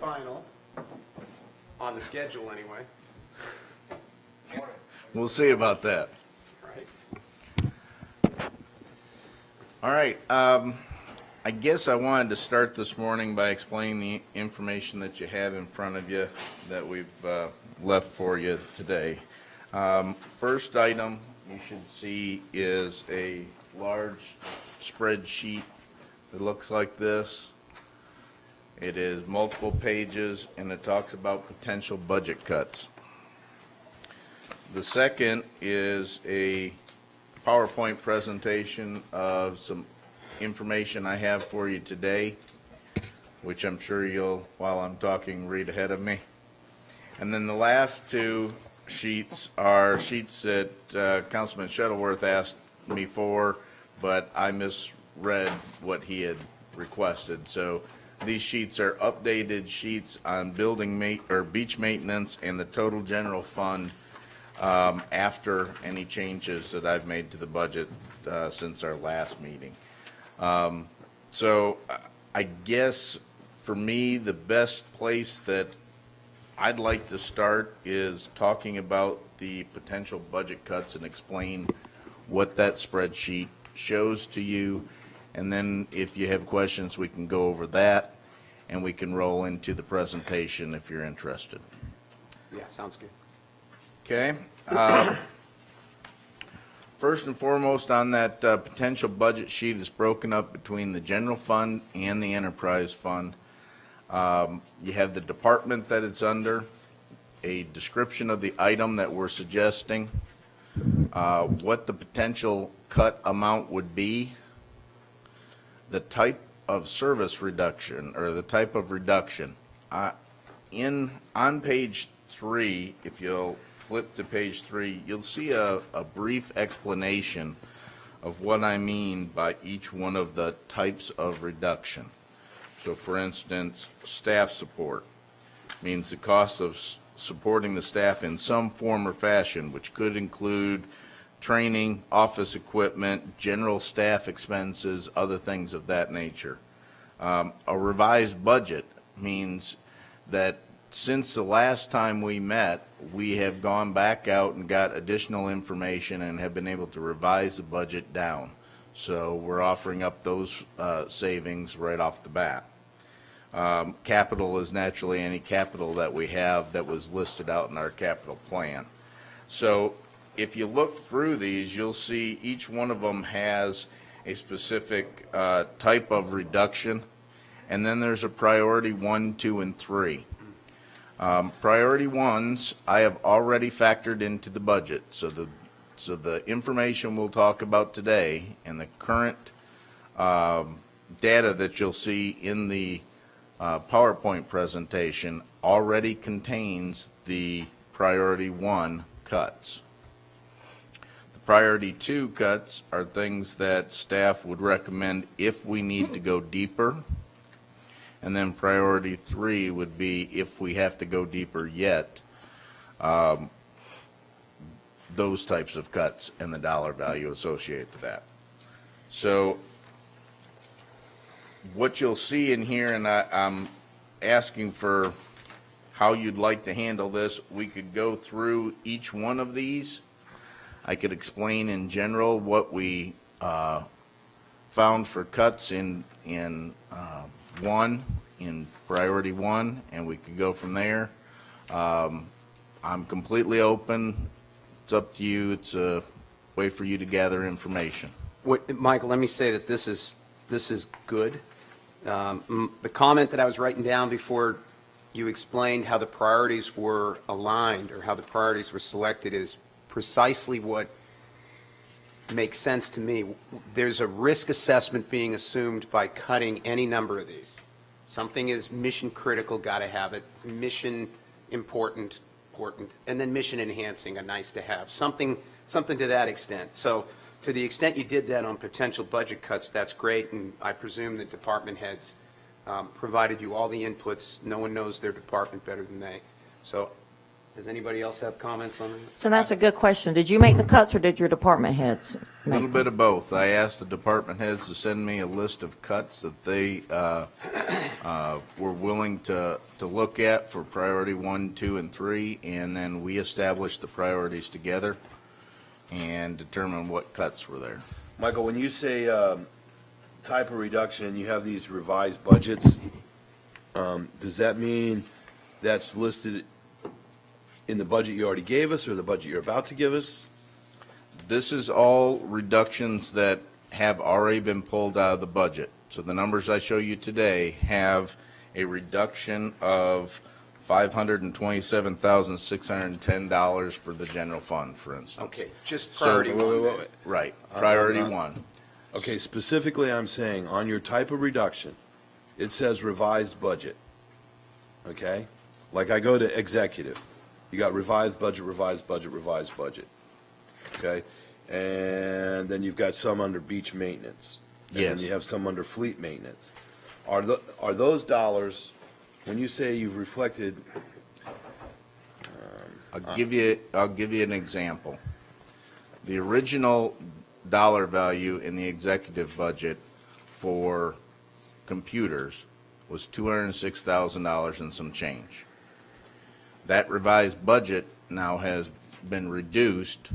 final, on the schedule anyway, We'll see about that. right? All right, I guess I wanted to start this morning by explaining the information that you have in front of you that we've left for you today. First item you should see is a large spreadsheet that looks like this. It is multiple pages and it talks about potential budget cuts. The second is a PowerPoint presentation of some information I have for you today, which I'm sure you'll, while I'm talking, read ahead of me. And then the last two sheets are sheets that Councilman Shuttleworth asked me for, but I misread what he had requested. So these sheets are updated sheets on beach maintenance and the total general fund after any changes that I've made to the budget since our last meeting. So I guess for me, the best place that I'd like to start is talking about the potential budget cuts and explain what that spreadsheet shows to you. And then if you have questions, we can go over that and we can roll into the presentation if you're interested. Yeah, sounds good. Okay. First and foremost on that potential budget sheet is broken up between the general fund and the enterprise fund. You have the department that it's under, a description of the item that we're suggesting, what the potential cut amount would be, the type of service reduction or the type of reduction. On page 3, if you'll flip to page 3, you'll see a brief explanation of what I mean by each one of the types of reduction. So for instance, staff support means the cost of supporting the staff in some form or fashion, which could include training, office equipment, general staff expenses, other things of that nature. A revised budget means that since the last time we met, we have gone back out and got additional information and have been able to revise the budget down. So we're offering up those savings right off the bat. Capital is naturally any capital that we have that was listed out in our capital plan. So if you look through these, you'll see each one of them has a specific type of reduction, and then there's a priority 1, 2, and 3. Priority ones I have already factored into the budget, so the information we'll talk about today and the current data that you'll see in the PowerPoint presentation already contains the priority 1 cuts. The priority 2 cuts are things that staff would recommend if we need to go deeper. And then priority 3 would be if we have to go deeper yet, those types of cuts and the dollar value associated to that. So what you'll see in here, and I'm asking for how you'd like to handle this, we could go through each one of these. I could explain in general what we found for cuts in priority 1, and we could go from there. I'm completely open. It's up to you. It's a way for you to gather information. Michael, let me say that this is good. The comment that I was writing down before you explained how the priorities were aligned or how the priorities were selected is precisely what makes sense to me. There's a risk assessment being assumed by cutting any number of these. Something is mission critical, got to have it. Mission important, and then mission enhancing, a nice to have. Something to that extent. So to the extent you did that on potential budget cuts, that's great, and I presume the department heads provided you all the inputs. No one knows their department better than they. So Does anybody else have comments on that? So that's a good question. Did you make the cuts or did your department heads A make little them? bit of both. I asked the department heads to send me a list of cuts that they were willing to look at for priority 1, 2, and 3, and then we established the priorities together and determined what cuts were there. Michael, when you say type of reduction and you have these revised budgets, does that mean that's listed in the budget you already gave us or the budget you're about to give us? This is all reductions that have already been pulled out of the budget. So the numbers I show you today have a reduction of $527,610 for the general fund, for instance. Okay, just So- priority one. then. Right, priority 1. Okay, specifically, I'm saying on your type of reduction, it says revised budget. Okay? Like I go to executive, you got revised budget, revised budget, revised budget. Okay? And then you've got some under beach maintenance. And Yes. then you have some under fleet maintenance. Are those dollars, when you say you've reflected, I'll give you an example. The original dollar value in the executive budget for computers was $206,000 and some change. That revised budget now has been reduced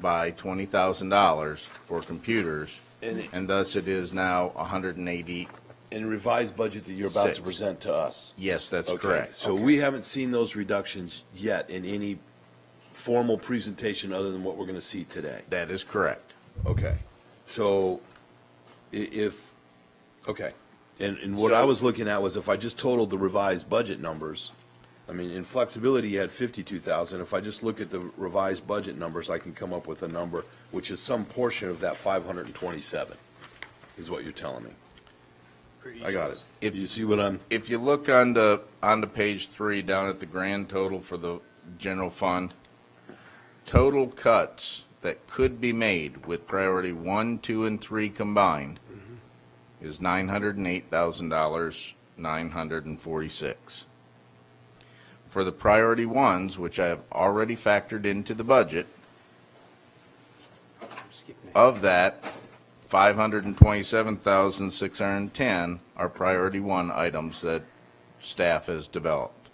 by $20,000 for computers, and thus it is now 180. in revised budget that you're about to 6. present to us? Yes, that's Okay, correct. so we haven't seen those reductions yet in any formal presentation other than what we're going to see today. That is correct. Okay, so okay, and what I was looking at was if I just totaled the revised budget numbers, I mean, in flexibility, you had 52,000. If I just look at the revised budget numbers, I can come up with a number which is some portion of that 527, is what you're telling me. I got it. If- You see what I'm? If you look on the page 3, down at the grand total for the general fund, total cuts that could be made with priority 1, 2, and 3 combined is $908,000, 946. For the priority ones, which I have already factored into the budget, of that, 527,610 are priority 1 items that staff has developed.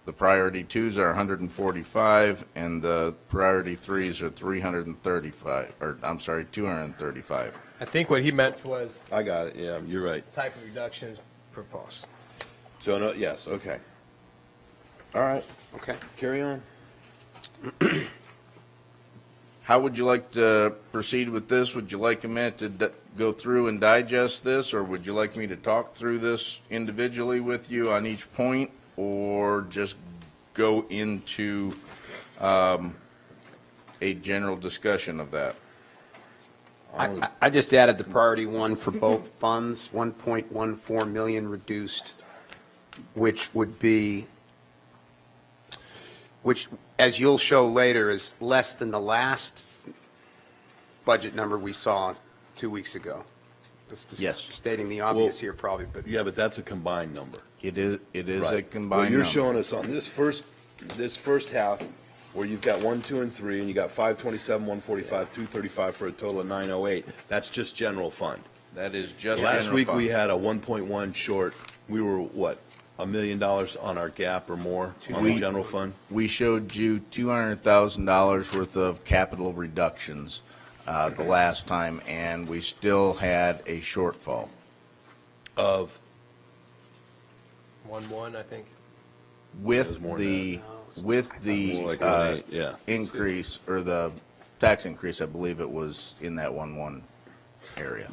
The priority 2s are 145, and the priority 3s are 335, or I'm sorry, 235. I think what he meant was I got it, yeah, you're right. type of reductions proposed. So, no, yes, okay. All right, Okay. carry on. How would you like to proceed with this? Would you like a minute to go through and digest this, or would you like me to talk through this individually with you on each point, or just go into a general discussion of that? I just added the priority 1 for both funds, 1.14 million reduced, which would be, which, as you'll show later, is less than the last budget number we saw 2 weeks ago. This is Yes. stating the obvious Well, here probably, but Yeah, but that's a combined number. It is a Right. combined Well, you're number. showing us on this first half, where you've got 1, 2, and 3, and you got 527, 145, 235 for a total of 908. That's just general fund. That is just Last general week, fund. we had a 1.1 short. We were, what, $1 million on our gap or more on the general fund? We showed you $200,000 worth of capital reductions the last time, and we still had a shortfall. Of, 1-1, I think. With more than the, with the more like 1.8, yeah. increase, or the tax increase, I believe it was in that 1-1 area.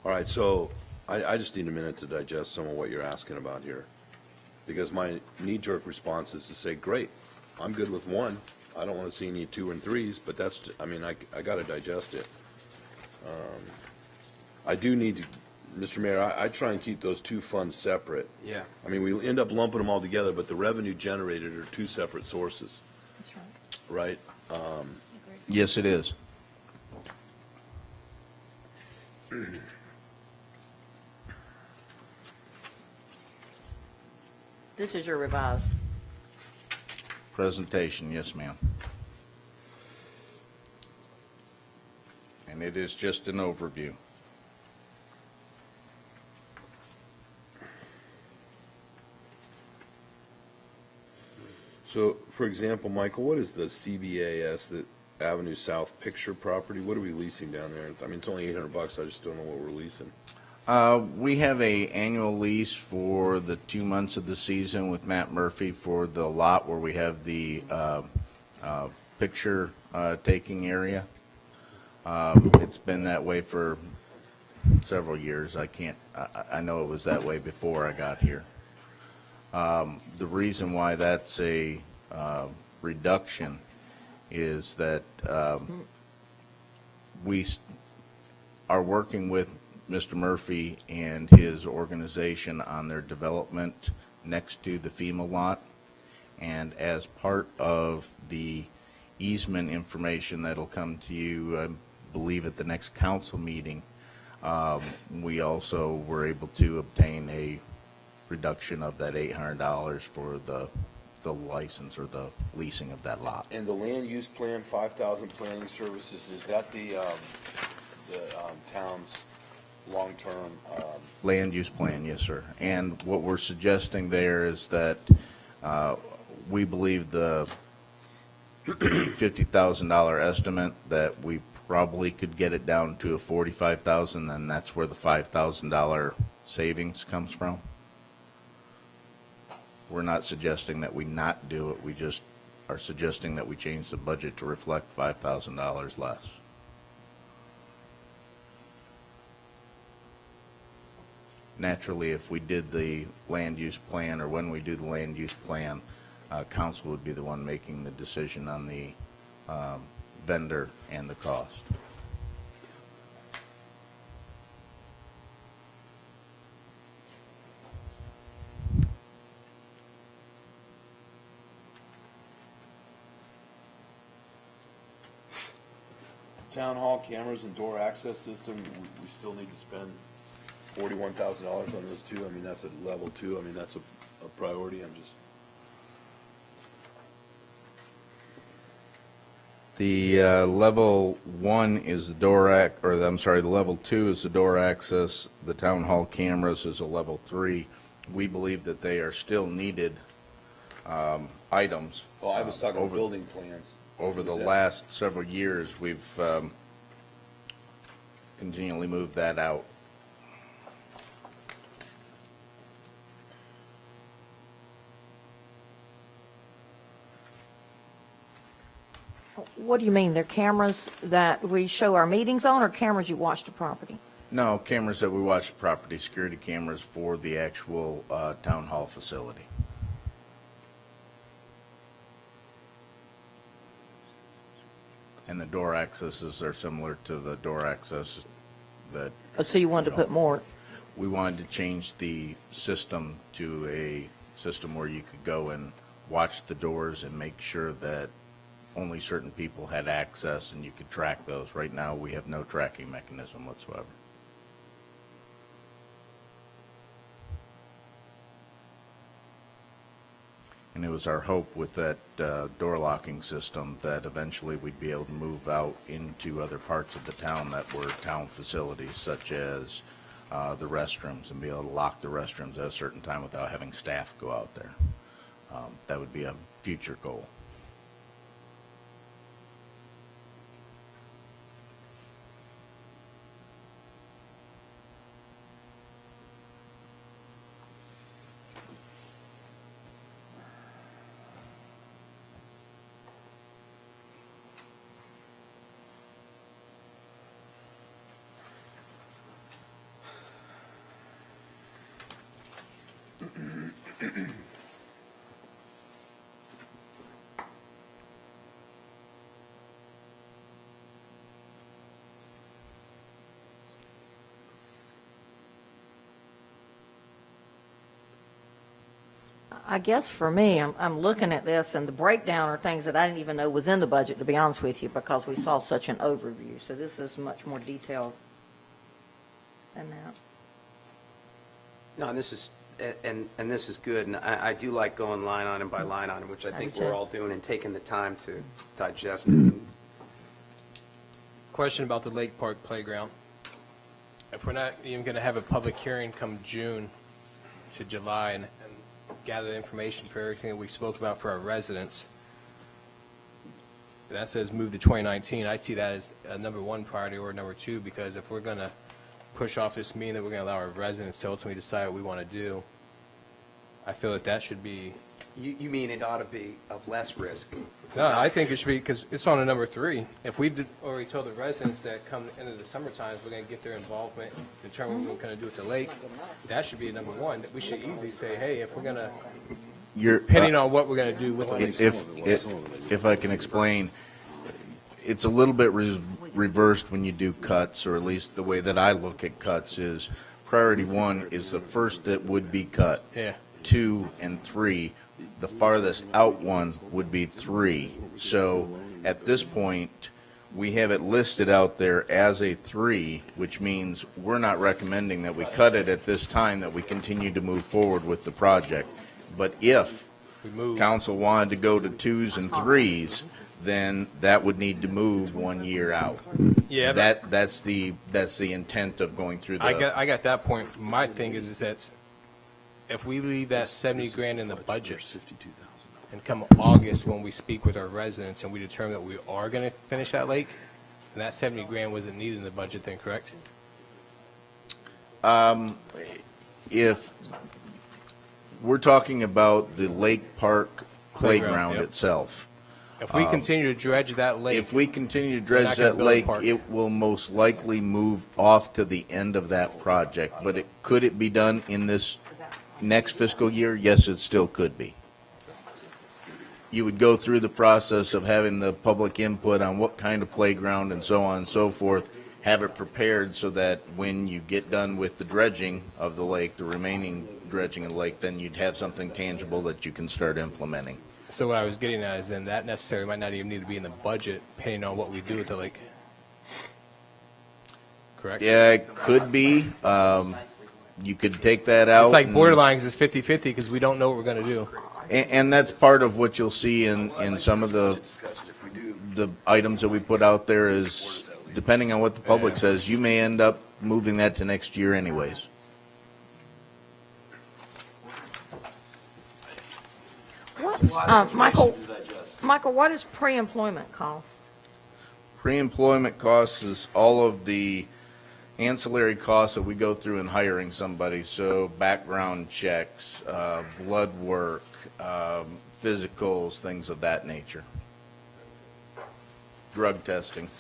All right, so I just need a minute to digest some of what you're asking about here. Because my knee-jerk response is to say, great, I'm good with 1. I don't want to see any 2 and 3s, but that's, I mean, I got to digest it. I do need to, Mr. Mayor, I try and keep those 2 funds separate. yeah. I mean, we end up lumping them all together, but the revenue generated are 2 separate sources, That's right. right? Yes, it is. This is your revised. Presentation, yes, ma'am. And it is just an overview. So, for example, Michael, what is the CBAS, the Avenue South picture property? What are we leasing down there? I mean, it's only $800. I just don't know what we're leasing. We have a annual lease for the 2 months of the season with Matt Murphy for the lot where we have the picture taking area. It's been that way for several years. I know it was that way before I got here. The reason why that's a reduction is that we are working with Mr. Murphy and his organization on their development next to the FEMA lot. And as part of the easement information that'll come to you, I believe at the next council meeting, we also were able to obtain a reduction of that $800 for the license or the leasing of that lot. And the land use plan, 5,000 planning services, is that the town's long-term, Land use plan, yes, sir. And what we're suggesting there is that we believe the $50,000 estimate, that we probably could get it down to a $45,000, and that's where the $5,000 savings comes from. We're not suggesting that we not do it, we just are suggesting that we change the budget to reflect $5,000 less. Naturally, if we did the land use plan, or when we do the land use plan, council would be the one making the decision on the vendor and the cost. town hall cameras and door access system, we still need to spend $41,000 on those two. I mean, that's a level 2. I mean, that's a priority. I'm just, The level 1 is the the level 2 is the door access. The town hall cameras is a level 3. We believe that they are still needed items. oh, I was talking over- building plans. Over the Is that- last several years, we've continually moved that out. What do you mean? They're cameras that we show our meetings on, or cameras you watch the property? No, cameras that we watch the property, security cameras for the actual town hall facility. And the door accesses are similar to the door access that Oh, so you wanted to put more? we wanted to change the system to a system where you could go and watch the doors and make sure that only certain people had access and you could track those. Right now, we have no tracking mechanism whatsoever. And it was our hope with that door locking system that eventually we'd be able to move out into other parts of the town that were town facilities, such as the restrooms, and be able to lock the restrooms at a certain time without having staff go out there. That would be a future goal. I guess for me, I'm looking at this, and the breakdown are things that I didn't even know was in the budget, to be honest with you, because we saw such an overview. So this is much more detailed than that. No, and this is, and this is good, and I do like going line item by line item, which I think do we're too. all doing, and taking the time to digest it. Question about the Lake Park Playground. If we're not even going to have a public hearing come June to July and gather the information for everything that we spoke about for our residents, that says move to 2019, I see that as a number one priority or number two, because if we're going to push off this meeting that we're going to allow our residents to ultimately decide what we want to do, I feel that that should be, You mean it ought to be of less risk? no, I think it should be, because it's on a number three. If we've already told the residents that come into the summer times, we're going to get their involvement, determine what we're going to do with the lake, that should be number one. We should easily say, hey, if we're going to, depending on what we're going to do with the lake. If I can explain, it's a little bit reversed when you do cuts, or at least the way that I look at cuts is priority one is the first that would be cut. Yeah. 2 and 3, the farthest out one would be 3. So at this point, we have it listed out there as a 3, which means we're not recommending that we cut it at this time, that we continue to move forward with the project. But if We move. council wanted to go to 2s and 3s, then that would need to move 1 year out. Yeah, but That's the intent of going through the. I got that point. My thing is that if we leave that 70 grand in the budget, and come August when we speak with our residents and we determine that we are going to finish that lake, and that 70 grand wasn't needed in the budget, then correct? If we're talking about the Lake Park Playground, playground yep. itself, If we continue to dredge that lake, if we continue to We're not dredge gonna that build a lake, park. it will most likely move off to the end of that project. But could it be done in this next fiscal year? Yes, it still could be. You would go through the process of having the public input on what kind of playground and so on and so forth, have it prepared so that when you get done with the dredging of the lake, the remaining dredging of the lake, then you'd have something tangible that you can start implementing. so what I was getting at is then that necessarily might not even need to be in the budget, depending on what we do with the lake. Correct? Yeah, it could be. You could take that out. It's like and- borderlines is 50-50 because we don't know what we're going to do. And that's part of what you'll see in some of the items that we put out there is, depending on what the public says, you may end up moving that to next year anyways. What's, Michael, what is pre-employment cost? Pre-employment costs is all of the ancillary costs that we go through in hiring somebody. So background checks, blood work, physicals, things of that nature. Drug testing.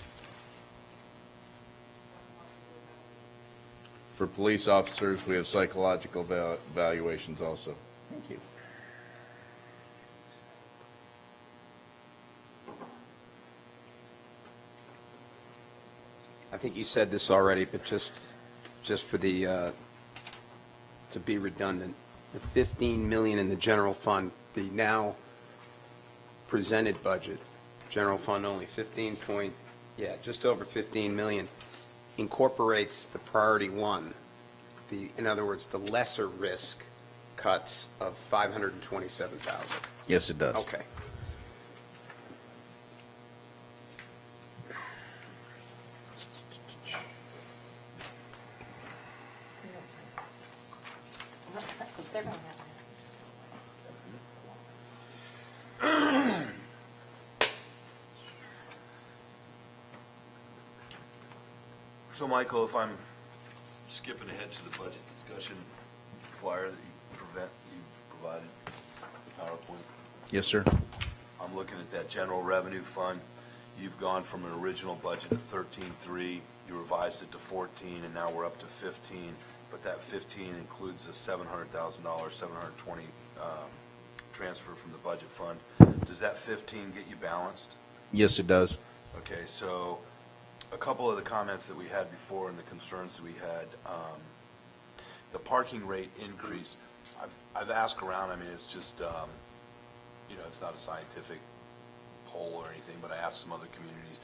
For police officers, we have psychological evaluations also. Thank you. I think you said this already, but just for the, to be redundant, the 15 million in the general fund, the now presented budget, general fund only 15 point, yeah, just over 15 million, incorporates the priority one, in other words, the lesser risk cuts of 527,000. Yes, it does. Okay. So, Michael, if I'm skipping ahead to the budget discussion flyer that you provided, PowerPoint, Yes, sir. I'm looking at that general revenue fund. You've gone from an original budget of 13.3, you revised it to 14, and now we're up to 15. But that 15 includes a $700,000, 720 transfer from the budget fund. Does that 15 get you balanced? Yes, it does. Okay, so a couple of the comments that we had before and the concerns that we had, the parking rate increase, I've asked around, I mean, it's just, it's not a scientific poll or anything, but I asked some other communities.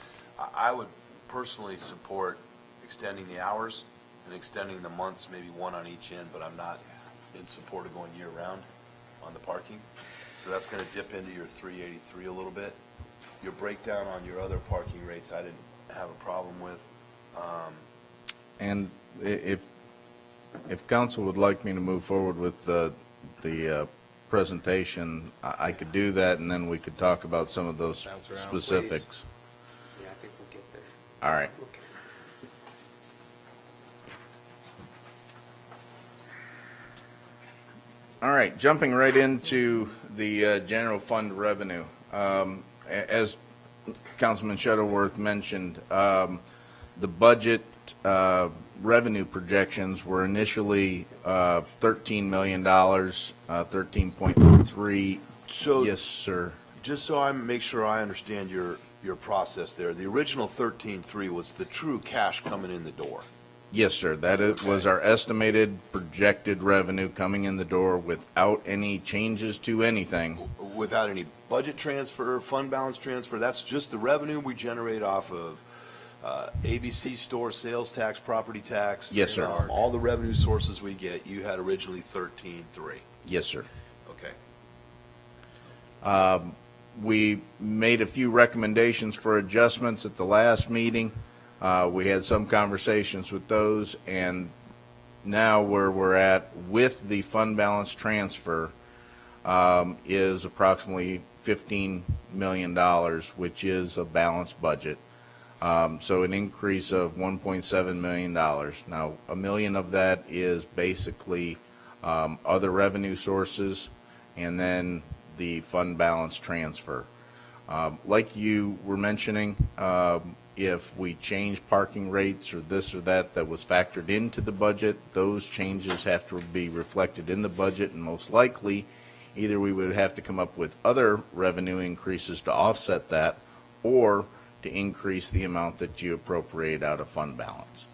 I would personally support extending the hours and extending the months, maybe one on each end, but I'm not in support of going year-round on the parking. So that's gonna dip into your 383 a little bit. Your breakdown on your other parking rates, I didn't have a problem with. And if council would like me to move forward with the presentation, I could do that, and then we could talk about some of those Bounce around, specifics. Yeah, I think we'll get there. All right. Okay. All right, jumping right into the general fund revenue. As Councilman Shuttleworth mentioned, the budget revenue projections were initially $13 million, 13.3. So- Yes, sir. Just so I make sure I understand your process there, the original 13.3 was the true cash coming in the door. Yes, sir. Was our estimated projected revenue coming in the door without any changes to anything. Without any budget transfer, fund balance transfer, that's just the revenue we generate off of ABC store sales tax, property tax. Yes, sir. All the revenue sources we get, you had originally 13.3. Yes, sir. Okay. We made a few recommendations for adjustments at the last meeting. We had some conversations with those, and now where we're at with the fund balance transfer is approximately $15 million, which is a balanced budget. So an increase of $1.7 million. Now, $1 million of that is basically other revenue sources, and then the fund balance transfer. Like you were mentioning, if we change parking rates or this or that was factored into the budget, those changes have to be reflected in the budget, and most likely, either we would have to come up with other revenue increases to offset that, or to increase the amount that you appropriate out of fund balance.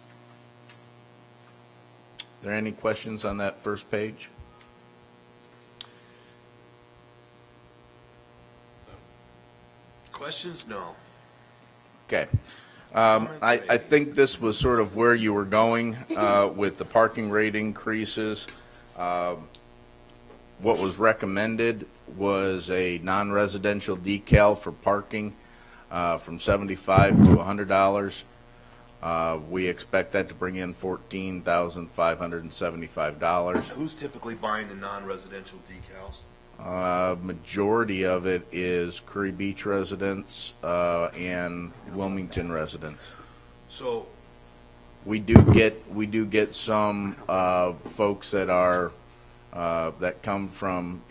Are there any questions on that first page? Questions? No. Okay. I think this was sort of where you were going with the parking rate increases. What was recommended was a non-residential decal for parking from $75 to $100. We expect that to bring in $14,575. Who's typically buying the non-residential decals? Majority of it is Curry Beach residents and Wilmington residents. So, We do get some folks that are that come from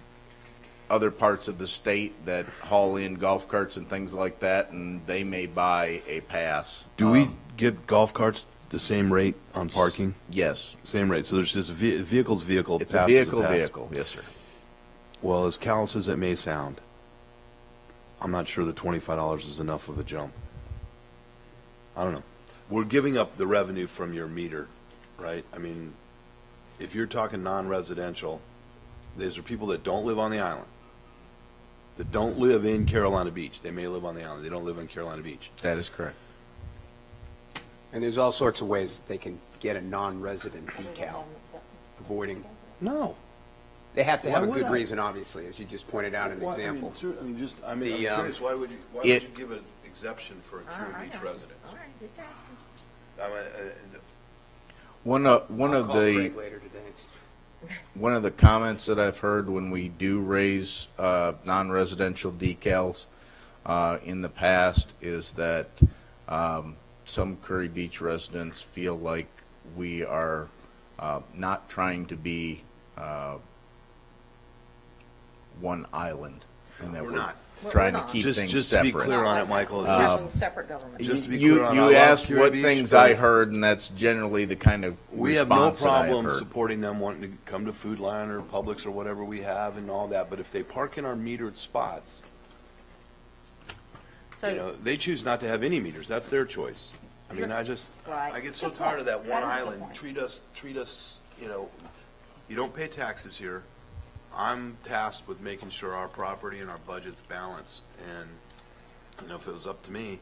other parts of the state that haul in golf carts and things like that, and they may buy a pass. do we get golf carts the same rate on parking? Yes, Same rate. So there's just vehicle's vehicle. it's a pass is pass. vehicle. Yes, sir. Well, as callous as it may sound, I'm not sure the $25 is enough of a jump. I don't know. We're giving up the revenue from your meter, right? I mean, if you're talking non-residential, these are people that don't live on the island, that don't live in Carolina Beach. They may live on the island. They don't live in Carolina Beach. That is correct. And there's all sorts of ways that they can get a non-resident decal, avoiding, No. they have to have a Why would good I? reason, obviously, as you just pointed out an example. I'm I'm curious, why would It- you give an exception for a Curry Beach resident? One of I'll call the Craig later today. One of the comments that I've heard when we do raise non-residential decals in the past is that some Curry Beach residents feel like we are not trying to be one island, and that We're we're not. trying We're to not. keep things Just to be separate. clear on it, Michael, Separate government. Just to be You clear on, I you love asked Curry what Beach, things but I heard, and that's generally the kind of we have no response that I have problem heard. supporting them wanting to come to Food Lion or Publix or whatever we have and all that, but if they park in our metered spots, So, they choose not to have any meters. That's their choice. I mean, I Right. get so Good tired of that point. one That is a good island. point. Treat us, you don't pay taxes here. I'm tasked with making sure our property and our budget's balanced. And, if it was up to me,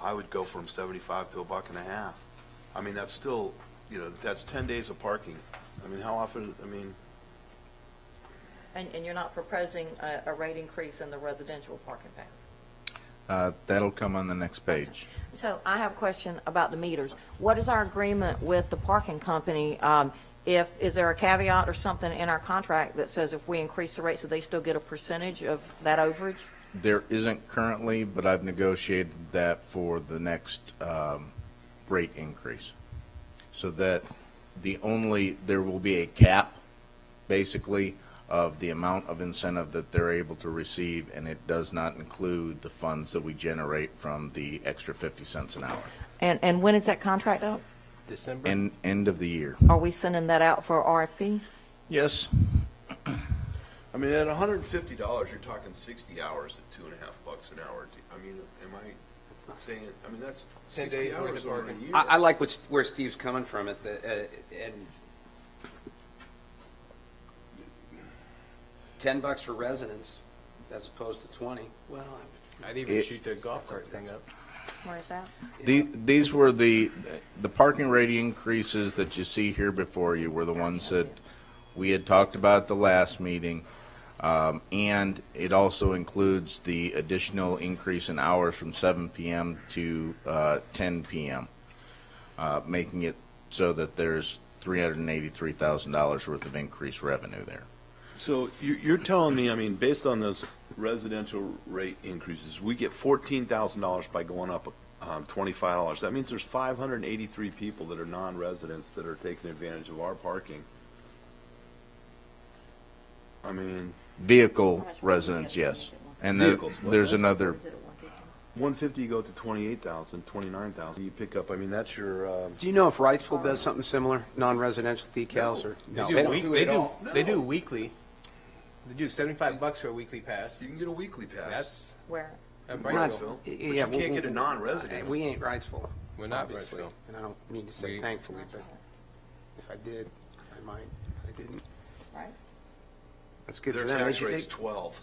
I would go from 75 to $1.50. I mean, that's still, that's 10 days of parking. I mean, how often, And you're not proposing a rate increase in the residential parking pass? That'll come on the next page. So I have a question about the meters. What is our agreement with the parking company? Is there a caveat or something in our contract that says if we increase the rates, that they still get a percentage of that overage? There isn't currently, but I've negotiated that for the next rate increase. So that there will be a cap, basically, of the amount of incentive that they're able to receive, and it does not include the funds that we generate from the extra 50 cents an hour. And when is that contract up? December. And end of the year. Are we sending that out for RFP? Yes. I mean, at $150, you're talking 60 hours at $2.50 an hour. I mean, am I saying, I mean, that's 10 60 days worth hours of over a parking. year. I like where Steve's coming from at and $10 for residents as opposed to 20. Well, I'd even shoot the golf cart thing up. Where is that? These were the parking rate increases that you see here before you were the ones that we had talked about at the last meeting. And it also includes the additional increase in hours from 7 p.m. to 10 p.m., making it so that there's $383,000 worth of increased revenue there. So you're telling me, I mean, based on those residential rate increases, we get $14,000 by going up $25. That means there's 583 people that are non-residents that are taking advantage of our parking. I mean, Vehicle residents, yes. And Vehicles, what's there's that? another, 150, you go to 28,000, 29,000. You pick up, I mean, that's your, do you know if Wrightsville does something similar, non-residential decals or? No, they don't do it at all. They do weekly. They do $75 for a weekly pass. you can get a weekly pass. That's Where? at Not- Wrightsville. But Yeah, you can't get a non-resident. We ain't Wrightsville. We're not obviously, Wrightsville. and I don't mean to say We- thankfully, but if I did, I might. I didn't. Right. That's good Their for them. tax They- rate's they- 12.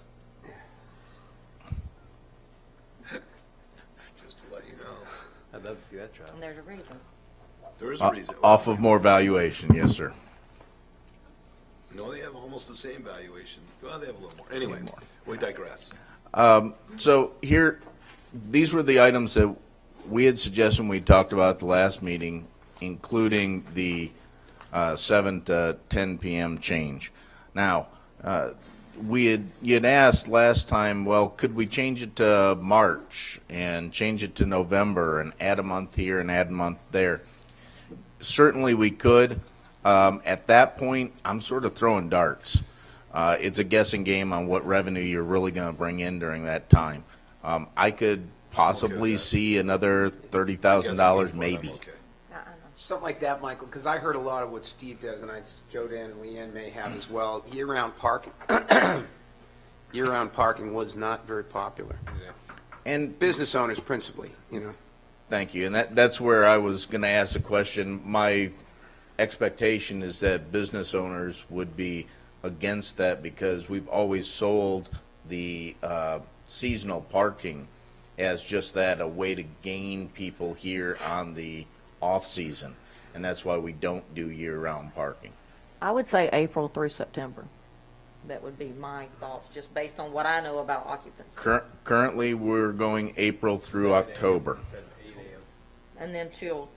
Just to let you know. I'd love to see that drop. And there's a reason. There is a reason. off of more valuation, yes, sir. No, they have almost the same valuation. Well, they have a little more. Anyway, we digress. So here, these were the items that we had suggested when we talked about at the last meeting, including the 7 to 10 p.m. change. Now, you had asked last time, well, could we change it to March and change it to November and add a month here and add a month there? Certainly we could. At that point, I'm sort of throwing darts. It's a guessing game on what revenue you're really going to bring in during that time. I could possibly that. see another $30,000 maybe. Okay. I know. Something like that, Michael, because I heard a lot of what Steve does, and Joe Dan and Leanne may have as well. Year-round parking, year-round parking was not very popular. And Business owners principally, you know. thank you. And that's where I was going to ask the question. My expectation is that business owners would be against that because we've always sold the seasonal parking as just that, a way to gain people here on the off-season. And that's why we don't do year-round parking. I would say April through September. That would be my thoughts, just based on what I know about occupancy. Currently, we're going April through October. Instead of 8 a.m. And then till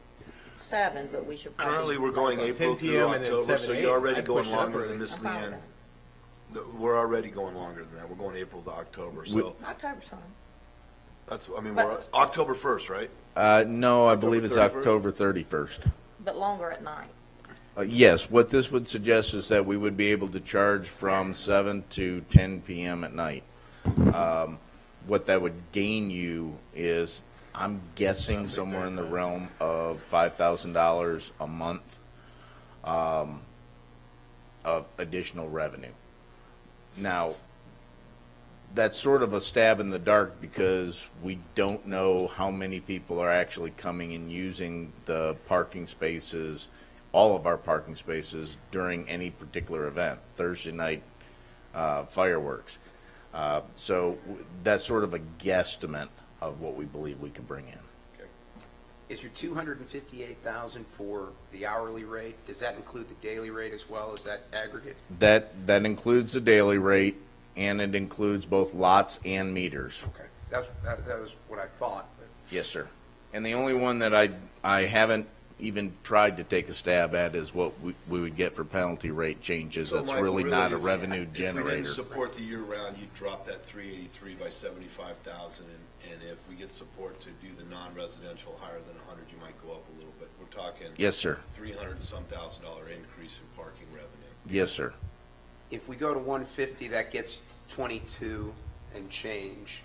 7, but we should probably. Currently, we're going Well, April 10 through p.m. and then October, 7 so a.m. you're already I'd going push it up longer early. than Miss I'm fine with Leanne. that. We're already going longer than that. We're going April to October, so October's fine. that's, I mean, But- we're October 1st, right? No, I believe it's 31st? October 31st. But longer at night. Yes, what this would suggest is that we would be able to charge from 7 to 10 p.m. at night. What that would gain you is, I'm guessing, somewhere in the realm of $5,000 a month of additional revenue. Now, that's sort of a stab in the dark because we don't know how many people are actually coming and using the parking spaces, all of our parking spaces, during any particular event, Thursday night fireworks. So that's sort of a guesstimate of what we believe we can bring in. Is your 258,000 for the hourly rate? Does that include the daily rate as well? Is that aggregate? That includes the daily rate, and it includes both lots and meters. Okay, that was what I thought. But Yes, sir. And the only one that I haven't even tried to take a stab at is what we would get for penalty rate changes. So, That's Michael, really not a if- revenue If we generator. didn't support the year-round, you'd drop that 383 by 75,000, and if we get support to do the non-residential higher than 100, you might go up a little bit. We're talking Yes, sir. 300 and some $1,000 increase in parking revenue. Yes, sir. if we go to 150, that gets 22 and change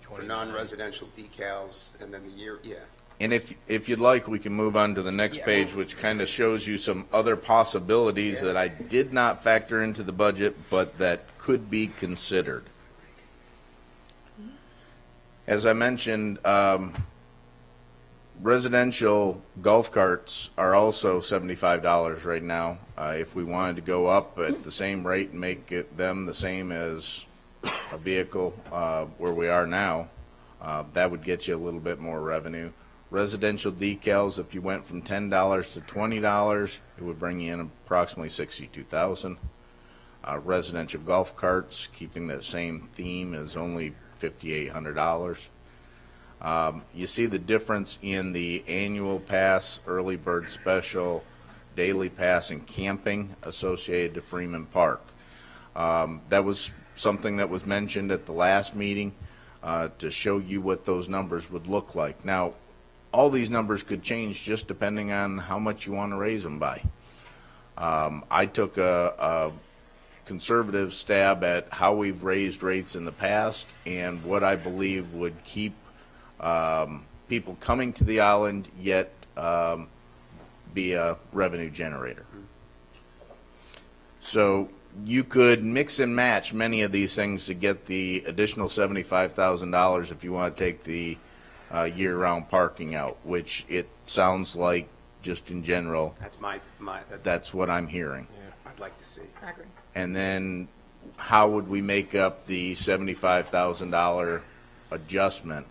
for non-residential decals, and then the year, yeah. And if you'd like, we can move on to the next Yeah. page, which kind of shows you some other possibilities Yeah. that I did not factor into the budget, but that could be considered. As I mentioned, residential golf carts are also $75 right now. If we wanted to go up at the same rate and make them the same as a vehicle where we are now, that would get you a little bit more revenue. Residential decals, if you went from $10 to $20, it would bring you in approximately $62,000. Residential golf carts, keeping that same theme, is only $5,800. You see the difference in the annual pass, early bird special, daily pass, and camping associated to Freeman Park. That was something that was mentioned at the last meeting to show you what those numbers would look like. Now, all these numbers could change just depending on how much you want to raise them by. I took a conservative stab at how we've raised rates in the past and what I believe would keep people coming to the island, yet be a revenue generator. So you could mix and match many of these things to get the additional $75,000 if you want to take the year-round parking out, which it sounds like, just in general, That's that's what I'm hearing. I'd like to see. I agree. And then how would we make up the $75,000 adjustment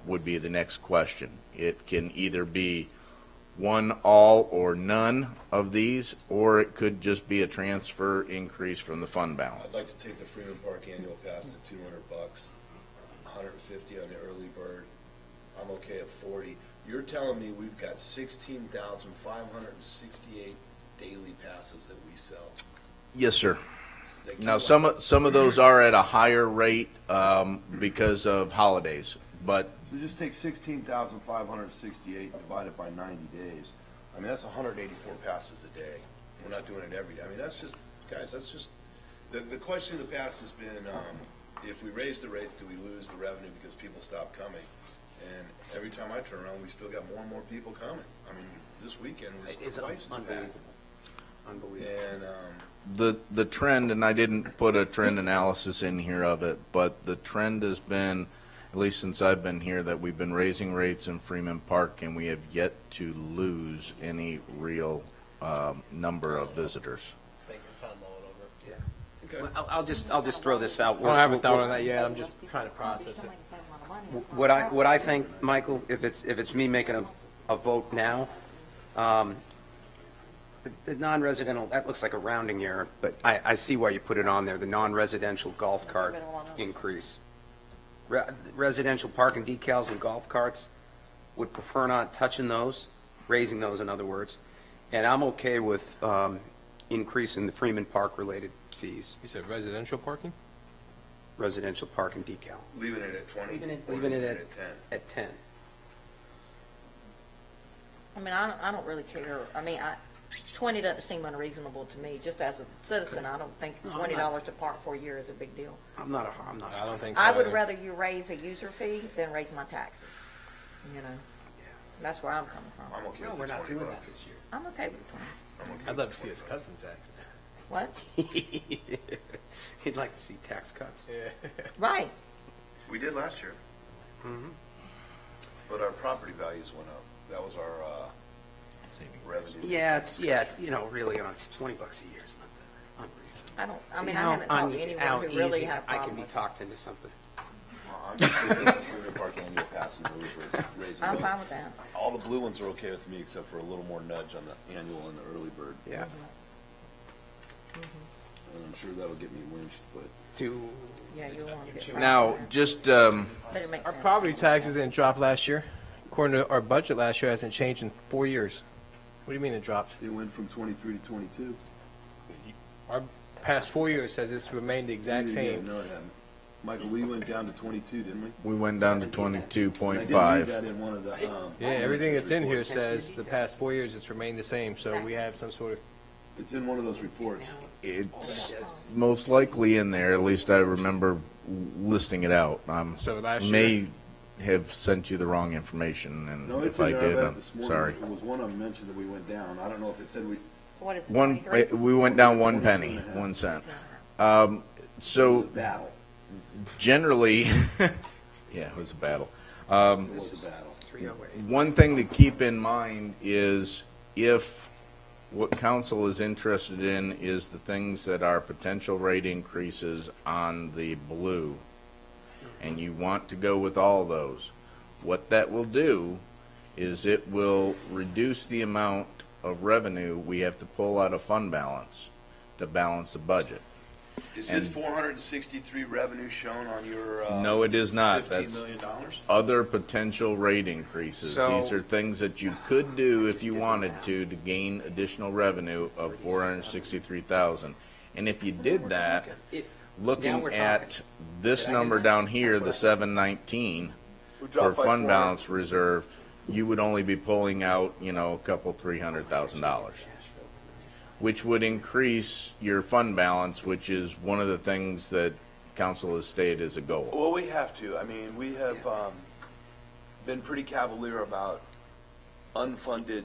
would be the next question. It can either be one, all, or none of these, or it could just be a transfer increase from the fund balance. I'd like to take the Freeman Park annual pass to $200, 150 on the early bird. I'm okay at 40. You're telling me we've got 16,568 daily passes that we sell. Yes, sir. They Now, keep some of those are at a higher rate because of holidays, but So just take 16,568 and divide it by 90 days. I mean, that's 184 passes a day. We're not doing it every day. I mean, that's just, guys, that's just, the question of the past has been, if we raise the rates, do we lose the revenue because people stop coming? And every time I turn around, we still got more and more people coming. I mean, this weekend was It's twice as packed. Unbelievable. And, the trend, and I didn't put a trend analysis in here of it, but the trend has been, at least since I've been here, that we've been raising rates in Freeman Park, and we have yet to lose any real number of visitors. Yeah. Well, I'll just throw this out. I don't have a thought on that yet. I'm just trying to process it. What I think, Michael, if it's me making a vote now, the non-residential, that looks like a rounding error, but I see why you put it on there, the non-residential golf cart increase. Residential parking decals and golf carts, would prefer not touching those, raising those, in other words. And I'm okay with increasing the Freeman Park-related fees, You said residential parking? residential parking decal. leaving it at 20? Leaving it at 10? at 10. I mean, I don't really care. I mean, 20 doesn't seem unreasonable to me. Just as a citizen, I don't think $20 to park for a year is a big deal. I'm not. I don't think so. I would either. rather you raise a user fee than raise my taxes. You know, that's where I'm coming from. I'm okay No, with we're the not 20 doing that bucks. this year. I'm okay with 20. I'm okay I'd with love to see us cut some taxes. What? He'd like to see tax cuts. Right. We did last year. But our property values went up. That was our revenue. Yeah, it's, really, it's $20 a year. It's not that unreasonable. I don't. I See mean, how I haven't talked to how anyone who really easy had a I problem can be with it. talked into something. I'm just looking at the Freeway Park annual pass and early bird. raising I'm those. fine with that. All the blue ones are okay with me, except for a little more nudge on the annual and the early bird. Yeah. And I'm sure that'll get me lynched, but. Do, Yeah, you want to get. Now, just, But it makes Our sense. property taxes didn't drop last year. According to our budget last year, hasn't changed in 4 years. What do you mean it dropped? They went from 23 to 22. Our past 4 years says it's remained the exact Yeah, same. no, it hadn't. Michael, we went down to 22, didn't we? we went down to I didn't read 22.5. that in one of the, Yeah, everything that's in here says the past 4 years it's remained the same, so we have some sort of, It's in one of those reports. It's most likely in there, at least I remember listing it out. So last May have sent you the wrong information, and No, it's if I in did, there. I read it I'm this morning. sorry. It was one of them mentioned that we went down. I don't know if it said we, What is it, One, 23? we went down 1 penny, 1 cent. it was So a battle. generally, yeah, it was a battle. It was a battle. 308. One thing to keep in mind is if what council is interested in is the things that are potential rate increases on the blue, and you want to go with all those, what that will do is it will reduce the amount of revenue we have to pull out of fund balance to balance the budget. Is And- this 463 revenue shown on your, No, it is not. $15 That's million? other potential rate increases. So- These are things that you could do if you wanted to gain additional revenue of 463,000. And if you did that, Now looking we're at this number down here, the 719 We for dropped by fund 400. balance reserve, you would only be pulling out, a couple $300,000, which would increase your fund balance, which is one of the things that council has stated as a goal. Well, we have to. I mean, we have been pretty cavalier about unfunded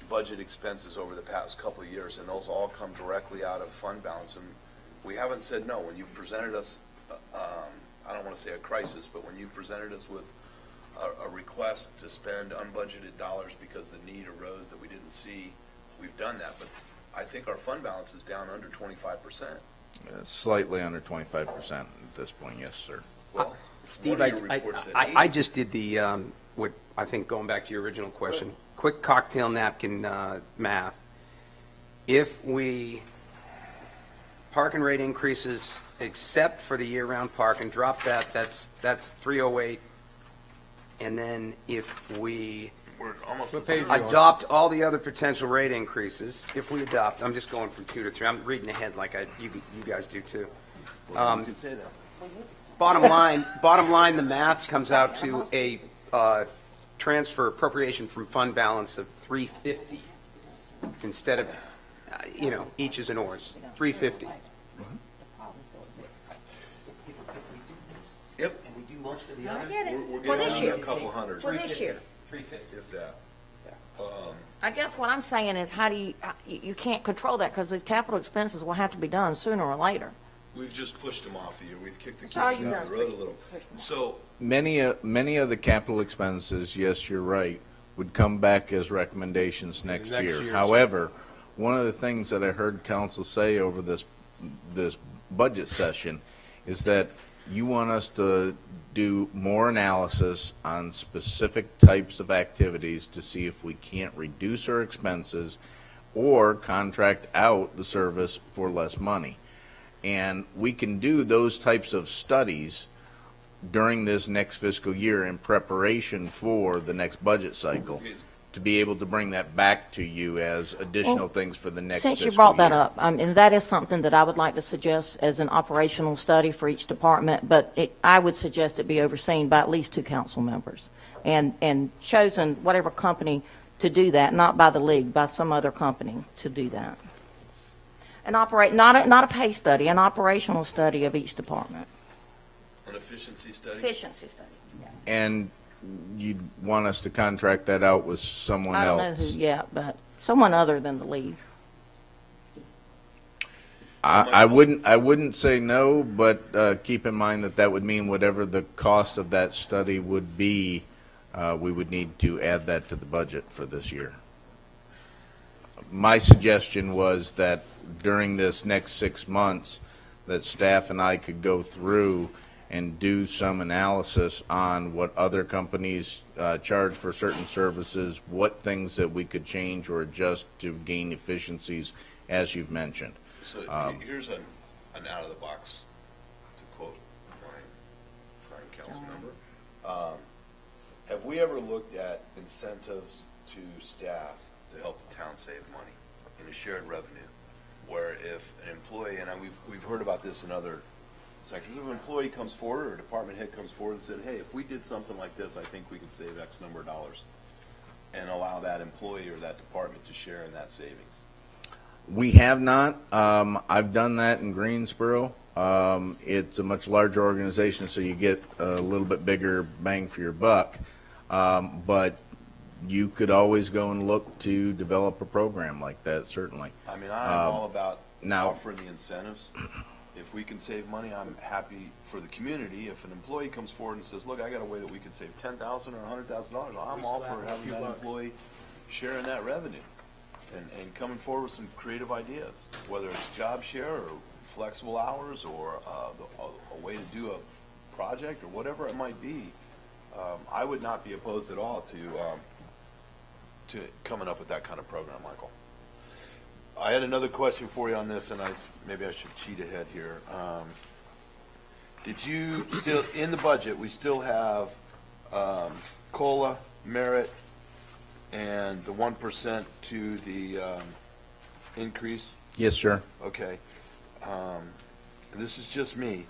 budget expenses over the past couple of years, and those all come directly out of fund balance. And we haven't said no. When you've presented us, I don't want to say a crisis, but when you've presented us with a request to spend unbudgeted dollars because the need arose that we didn't see, we've done that. But I think our fund balance is down under 25%. Slightly under 25% at this point, yes, sir. Well, Steve, one of your reports said I 80. just did the, what, I think going back to your original question, quick cocktail napkin math. If we park and rate increases except for the year-round park and drop that, that's 308. And then if we We're almost What at page zero. are you on? adopt all the other potential rate increases, if we adopt, I'm just going from 2 to 3, I'm reading ahead like you guys do too. You can say that. Bottom line, the math comes out to a transfer appropriation from fund balance of 350 instead of, each is an oars, 350. Yep. And we do most of the I other. get it. We're For getting this down to year. a couple hundred, For this year. 350. if that. I guess what I'm saying is how do you can't control that because the capital expenses will have to be done sooner or later. We've just pushed them off of you. We've kicked the That's all can you've down the done. road a little. So, Many of the capital expenses, yes, you're right, would come back as recommendations next Next year. year's. However, one of the things that I heard council say over this budget session is that you want us to do more analysis on specific types of activities to see if we can't reduce our expenses or contract out the service for less money. And we can do those types of studies during this next fiscal year in preparation for the next budget cycle, to be able to bring that back to you as additional Well, things for the next Since fiscal you brought that year. up, and that is something that I would like to suggest as an operational study for each department, but I would suggest it be overseen by at least 2 council members and chosen whatever company to do that, not by the league, by some other company to do that. Not a pay study, an operational study of each department. an efficiency study? Efficiency study. And you'd want us to contract that out with someone I don't know else. who yet, but someone other than the league. I wouldn't say no, but keep in mind that would mean whatever the cost of that study would be, we would need to add that to the budget for this year. My suggestion was that during this next 6 months, that staff and I could go through and do some analysis on what other companies charge for certain services, what things that we could change or adjust to gain efficiencies, as you've mentioned. So here's an out-of-the-box, to quote my fine council member. Have we ever looked at incentives to staff to help the town save money in a shared revenue? Where if an employee, and we've heard about this in other sectors, if an employee comes forward or a department head comes forward and said, hey, if we did something like this, I think we could save X number of dollars, and allow that employee or that department to share in that savings. We have not. I've done that in Greensboro. It's a much larger organization, so you get a little bit bigger bang for your buck. But you could always go and look to develop a program like that, certainly. I mean, I'm all about now- offering the incentives. If we can save money, I'm happy for the community. If an employee comes forward and says, look, I got a way that we could save $10,000 or $100,000, I'm all for having that employee sharing that revenue and coming forward with some creative ideas, whether it's job share or flexible hours or a way to do a project or whatever it might be. I would not be opposed at all to coming up with that kind of program, Michael. I had another question for you on this, and maybe I should cheat ahead here. Did you still, in the budget, we still have COLA, merit, and the 1% to the increase? Yes, sir. Okay. This is just me.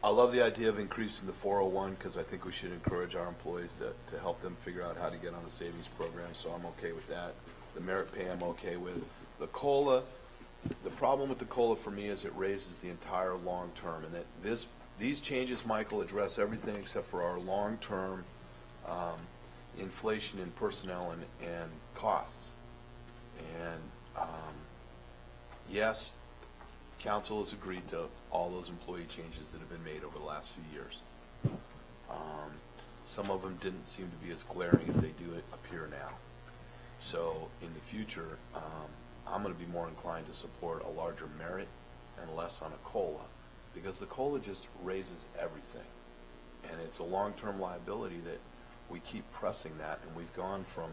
I love the idea of increasing the 401 because I think we should encourage our employees to help them figure out how to get on the savings program, so I'm okay with that. The merit pay I'm okay with. The COLA, the problem with the COLA for me is it raises the entire long term, and that these changes, Michael, address everything except for our long-term inflation in personnel and costs. And yes, council has agreed to all those employee changes that have been made over the last few years. Some of them didn't seem to be as glaring as they do appear now. So in the future, I'm going to be more inclined to support a larger merit and less on a COLA, because the COLA just raises everything. And it's a long-term liability that we keep pressing that, and we've gone from,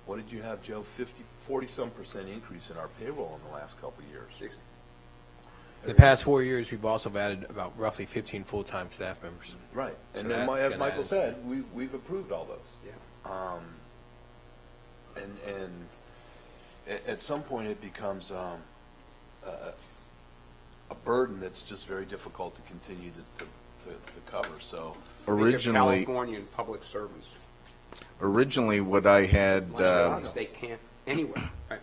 what did you have, Joe, 40-some% increase in our payroll in the last couple of years. 60. In the past 4 years, we've also added about roughly 15 full-time staff members. Right, So and then that's as gonna Michael add- said, we've approved all those. Yeah. And at some point it becomes a burden that's just very difficult to continue to cover. So Think of Originally, California and public servants. what I had, The state can't anyway. Right.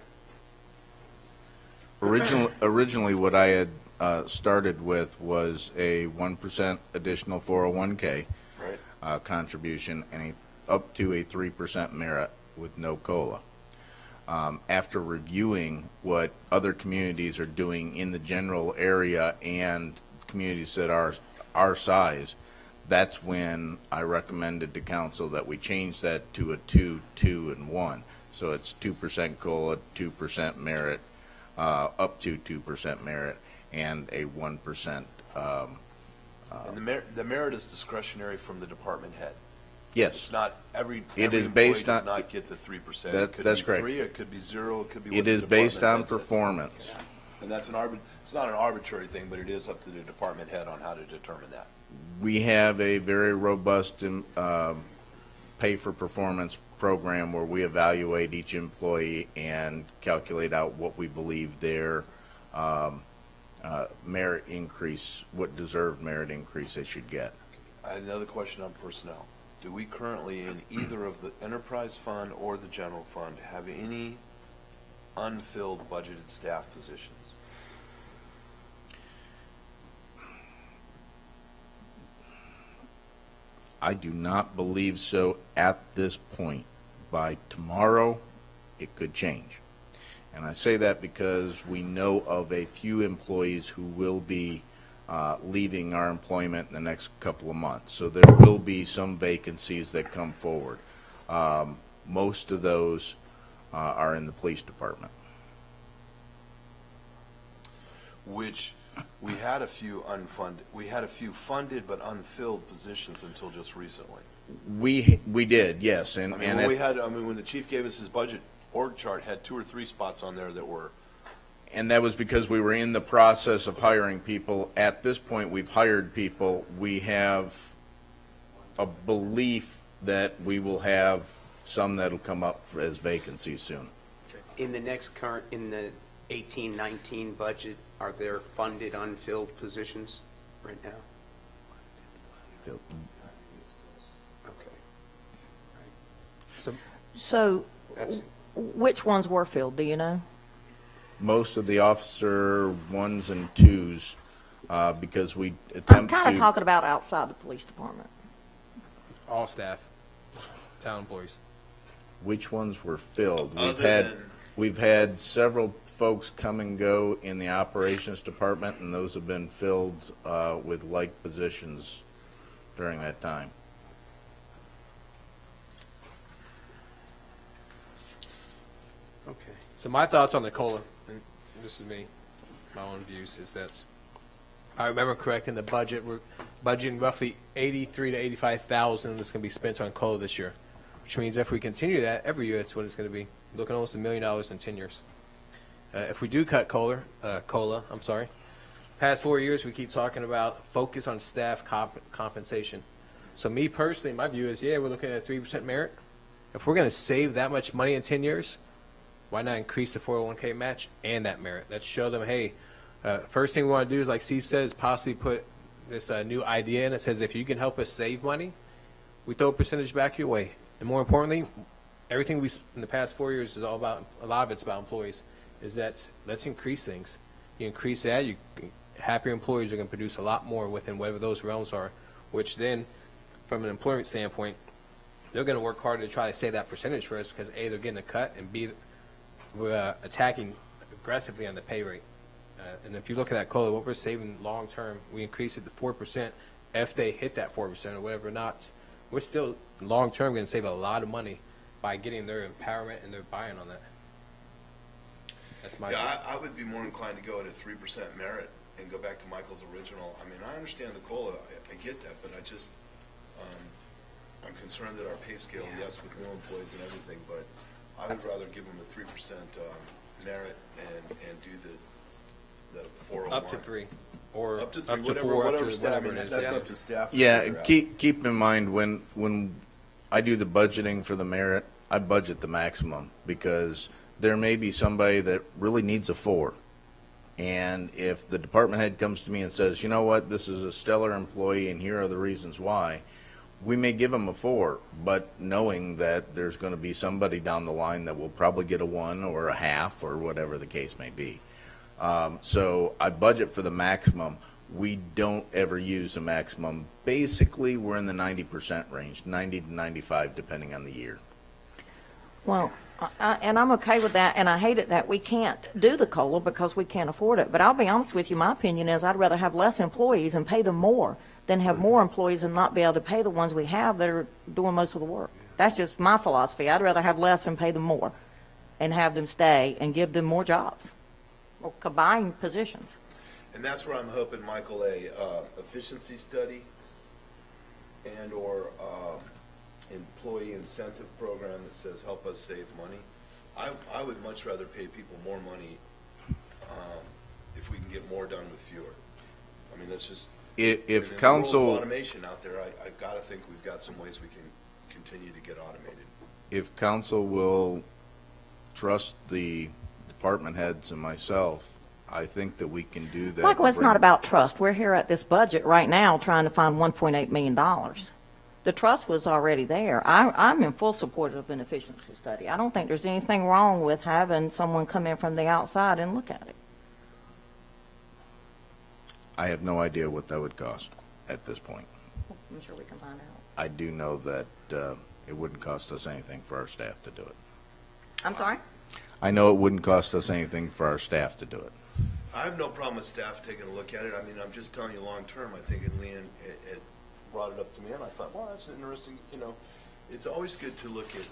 originally what I had started with was a 1% additional 401k right, contribution and up to a 3% merit with no COLA. After reviewing what other communities are doing in the general area and communities that are our size, that's when I recommended to council that we change that to a 2, 2, and 1. So it's 2% COLA, 2% merit, up to 2% merit, and a 1%. and the merit is discretionary from the department head. Yes. It's not every It is employee based does on- not get the 3%. That- It could that's be correct. 3, it could be 0, it could be what It the is based department on head says. performance. And that's it's not an arbitrary thing, but it is up to the department head on how to determine that. We have a very robust pay for performance program where we evaluate each employee and calculate out what we believe their merit increase, what deserved merit increase they should get. I had another question on personnel. Do we currently, in either of the enterprise fund or the general fund, have any unfilled budgeted staff positions? I do not believe so at this point. By tomorrow, it could change. And I say that because we know of a few employees who will be leaving our employment in the next couple of months. So there will be some vacancies that come forward. Most of those are in the police department. Which we had a few funded but unfilled positions until just recently. We did, yes, and, I mean, and when that, when the chief gave us his budget org chart, had 2 or 3 spots on there that were, and that was because we were in the process of hiring people. At this point, we've hired people. We have a belief that we will have some that'll come up as vacancies soon. In the in the 18-19 budget, are there funded unfilled positions right now? Okay. So That's, which ones were filled, do you know? Most of the officer 1s and 2s, because we I'm attempt kind of to. talking about outside the police department. All staff, town employees. Which ones were filled? Other than- We've had several folks come and go in the operations department, and those have been filled with like positions during that time. okay. So my thoughts on the COLA, and this is me, my own views, is that, I remember correct, in the budget, we're budgeting roughly 83 to 85,000 that's going to be spent on COLA this year, which means if we continue that every year, that's what it's going to be, looking almost $1 million in 10 years. If we do cut COLA, past 4 years, we keep talking about focus on staff compensation. So me personally, my view is, yeah, we're looking at a 3% merit. If we're going to save that much money in 10 years, why not increase the 401k match and that merit? Let's show them, hey, first thing we want to do is, like Steve says, possibly put this new idea in that says if you can help us save money, we throw a percentage back your way. And more importantly, everything we in the past 4 years is all about, a lot of it's about employees, is that let's increase things. You increase that, happier employees are going to produce a lot more within whatever those realms are, which then, from an employment standpoint, they're going to work harder to try to save that percentage for us because A, they're getting a cut, and B, we're attacking aggressively on the pay rate. And if you look at that COLA, what we're saving long term, we increase it to 4%. If they hit that 4% or whatever not, we're still long term going to save a lot of money by getting their empowerment and their buy-in on that. That's my view. yeah, I would be more inclined to go at a 3% merit and go back to Michael's original. I mean, I understand the COLA, I get that, but I just, I'm concerned that our pay scale, yes, with new employees and everything, but I would rather give them a 3% merit and do the 401. Up to 3, or Up to 3, up to whatever, 4, up whatever to staff, whatever it is. that's Yeah. up to staff. to Yeah, figure out. keep in mind, when I do the budgeting for the merit, I budget the maximum because there may be somebody that really needs a 4. And if the department head comes to me and says, you know what, this is a stellar employee and here are the reasons why, we may give them a 4, but knowing that there's going to be somebody down the line that will probably get a 1 or a half or whatever the case may be. So I budget for the maximum. We don't ever use a maximum. Basically, we're in the 90% range, 90 to 95, depending on the year. Well, and I'm okay with that, and I hate it that we can't do the COLA because we can't afford it. But I'll be honest with you, my opinion is I'd rather have less employees and pay them more than have more employees and not be able to pay the ones we have that are doing most of the work. That's just my philosophy. I'd rather have less and pay them more and have them stay and give them more jobs or combine positions. And that's where I'm hoping, Michael, a efficiency study and/or employee incentive program that says help us save money. I would much rather pay people more money if we can get more done with fewer. I mean, that's just If in the world of council, automation out there, I've got to think we've got some ways we can continue to get automated. if council will trust the department heads and myself, I think that we can do that. Michael, it's not about trust. We're here at this budget right now trying to find $1.8 million. The trust was already there. I'm in full support of an efficiency study. I don't think there's anything wrong with having someone come in from the outside and look at it. I have no idea what that would cost at this point. I'm sure we can find out. I do know that it wouldn't cost us anything for our staff to do it. I'm sorry? I know it wouldn't cost us anything for our staff to do it. I have no problem with staff taking a look at it. I mean, I'm just telling you, long-term, I think, and Leanne had brought it up to me, and I thought, well, that's interesting, it's always good to look at,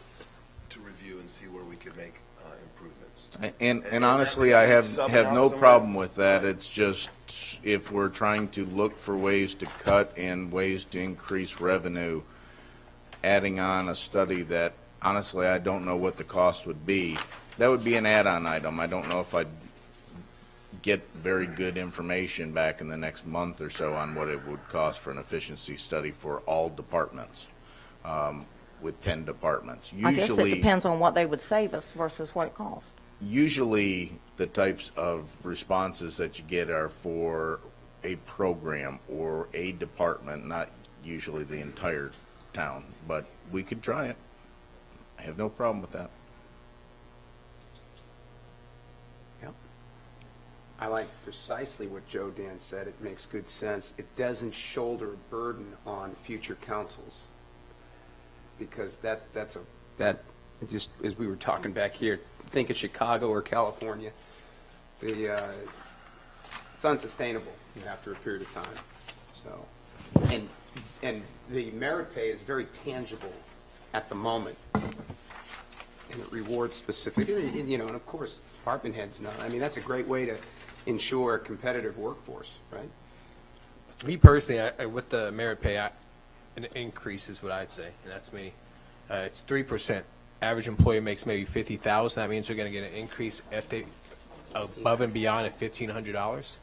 to review and see where we could make improvements. And honestly, I have Subbing no out somewhere? problem with that. It's just if we're trying to look for ways to cut and ways to increase revenue, adding on a study that honestly, I don't know what the cost would be, that would be an add-on item. I don't know if I'd get very good information back in the next month or so on what it would cost for an efficiency study for all departments, with 10 departments. I guess it depends on what they would save us versus what it costs. Usually, the types of responses that you get are for a program or a department, not usually the entire town, but we could try it. I have no problem with that. Yep. I like precisely what Joe Dan said. It makes good sense. It doesn't shoulder a burden on future councils. Because that just, as we were talking back here, think of Chicago or California. It's unsustainable after a period of time. So, and the merit pay is very tangible at the moment. And it rewards specific, and of course, department heads know. I mean, that's a great way to ensure a competitive workforce, right? Me personally, with the merit pay, an increase is what I'd say, and that's me. It's 3%. Average employee makes maybe $50,000. That means they're going to get an increase if they above and beyond at $1,500.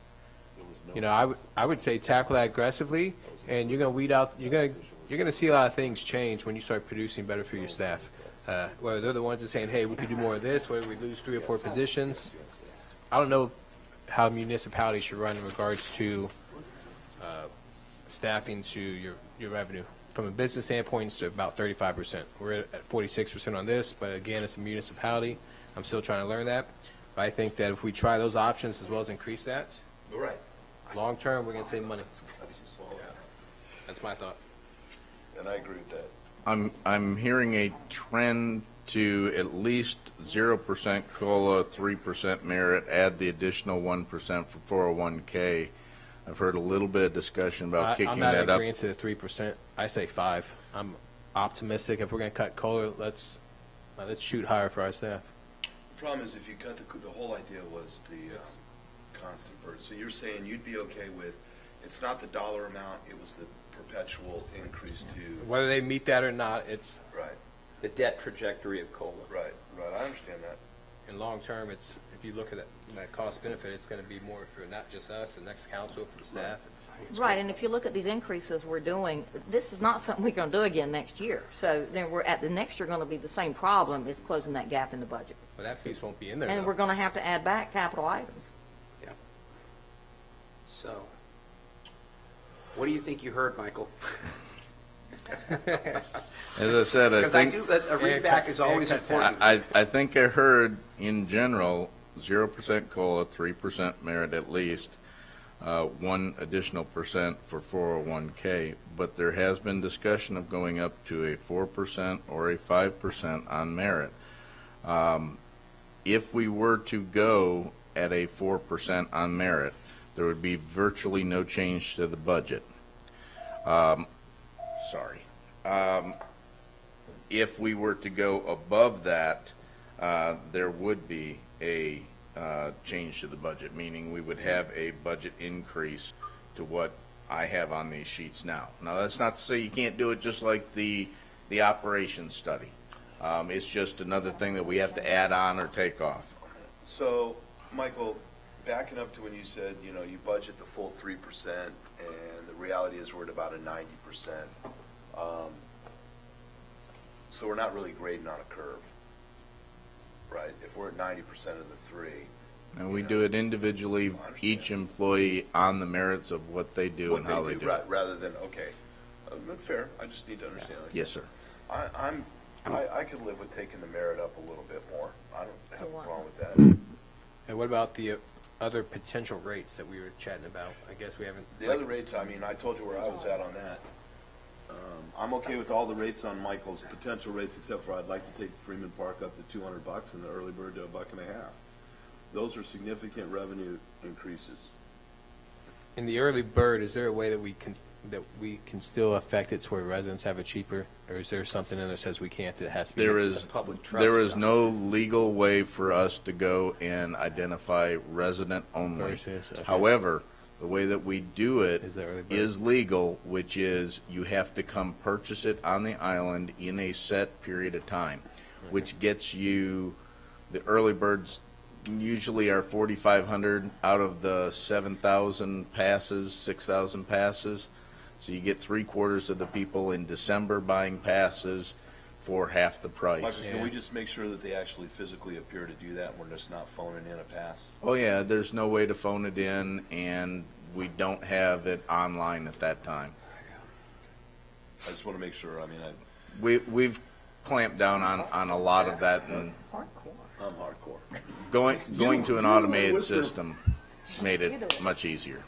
I would say tackle that aggressively, and you're going to weed out. You're going to see a lot of things change when you start producing better for your staff. Whether they're the ones that are saying, "Hey, we could do more of this," whether we lose 3 or 4 positions. I don't know how municipalities should run in regards to staffing to your revenue. From a business standpoint, it's about 35%. We're at 46% on this, but again, it's a municipality. I'm still trying to learn that. But I think that if we try those options as well as increase that, Right. long term, we're going to save money. That's my thought. And I agree with that. I'm hearing a trend to at least 0% COLA, 3% merit, add the additional 1% for 401K. I've heard a little bit of discussion about I'm kicking not that up. agreeing to the 3%. I say 5%. I'm optimistic. If we're going to cut COLA, let's shoot higher for our staff. The problem is if you cut the whole idea was the constant burden. So you're saying you'd be okay with, it's not the dollar amount, it was the perpetual increase to. Whether they meet that or not, it's Right, The debt trajectory of COLA. right, I understand that. in long term. It's if you look at that cost benefit, it's going to be more for not just us, the next council, for the staff. Right, and if you look at these increases we're doing, this is not something we're going to do again next year. So then we're at the next year going to be the same problem, is closing that gap in the budget. But that piece won't be in there. And though. we're going to have to add back capital items. Yeah. So, what do you think you heard, Michael? As I said, Because I do, a readback is always cuts important. I think I heard in general 0% COLA, 3% merit at least, 1 additional percent for 401K, but there has been discussion of going up to a 4% or a 5% on merit. If we were to go at a 4% on merit, there would be virtually no change to the budget. If we were to go above that, there would be a change to the budget, meaning we would have a budget increase to what I have on these sheets now. Now, that's not to say you can't do it just like the operations study. It's just another thing that we have to add on or take off. So, Michael, backing up to when you said, you budget the full 3%, and the reality is we're at about a 90%. So we're not really grading on a curve, right? If we're at 90% of the 3. And we do it individually, understand. each employee on the merits of what they do and how they do it. Rather than, okay, that's fair, I just need to understand. Like, Yes, sir. I could live with taking the merit up a little bit more. I don't have a what? problem with that. And what about the other potential rates that we were chatting about? I guess we haven't. The other rates, I told you where I was at on that. I'm okay with all the rates on Michael's potential rates, except for I'd like to take Freeman Park up to $200 and the early bird to $1.50. Those are significant revenue increases. in the early bird, is there a way that we can still affect it to where residents have it cheaper? Or is there something in there that says we can't, that it has to be? There is, public trust there is on it. no legal way for us to go and identify resident only. Versus, okay. However, the way that we do it Is the early bird. is legal, which is you have to come purchase it on the island in a set period of time, which gets you, the early birds usually are 4,500 out of the 7,000 passes, 6,000 passes. So you get 3/4 of the people in December buying passes for half the price. Michael, can we just make sure that they actually physically appear to do that, and we're just not phoning in a pass? Oh, yeah, there's no way to phone it in, and we don't have it online at that time. I just want to make sure, I mean, We've clamped down on a lot of that, and Hardcore. I'm hardcore. going to an you automated whisper. system made it much easier.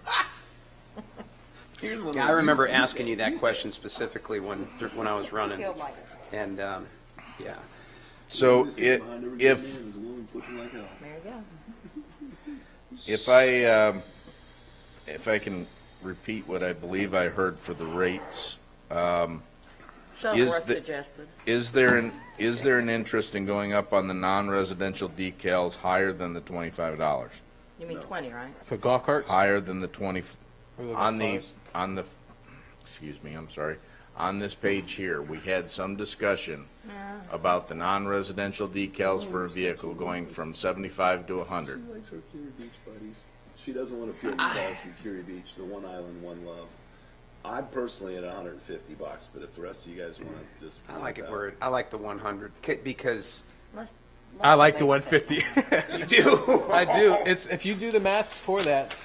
Yeah, I remember asking you that question specifically when I was running, Feel like it. and, yeah. So if There you go. if I can repeat what I believe I heard for the rates, Shuttleworth the- suggested. is there an interest in going up on the non-residential decals higher than the $25? You mean 20, right? For golf carts? Higher than the 20 For the on golf the carts? excuse me, I'm sorry. On this page here, we had some discussion about the non-residential decals for a vehicle going from 75 to 100. She likes her Curie Beach buddies. She doesn't want to feel the calls from Curie Beach, the one island, one love. I'm personally at $150, but if the rest of you guys want to just. I like it where, I like the 100, because Let's- I like the let's- 150. you do. I do. It's, if you do the math for that,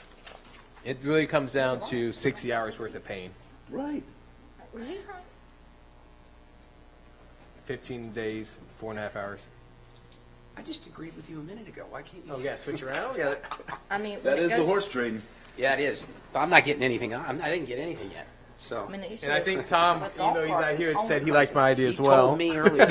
it really comes down to 60 hours worth of pain. Right. He's right. 15 days, 4.5 hours. I just agreed with you a minute ago. Why can't you? Oh, yeah, switch around? Yeah. I mean, That when it is the goes- horse trading. Yeah, it is. But I'm not getting anything. I didn't get anything yet. So I mean, the issue And I is think with Tom, golf he's carts, not here, it's said he only liked my idea as he well. told me earlier.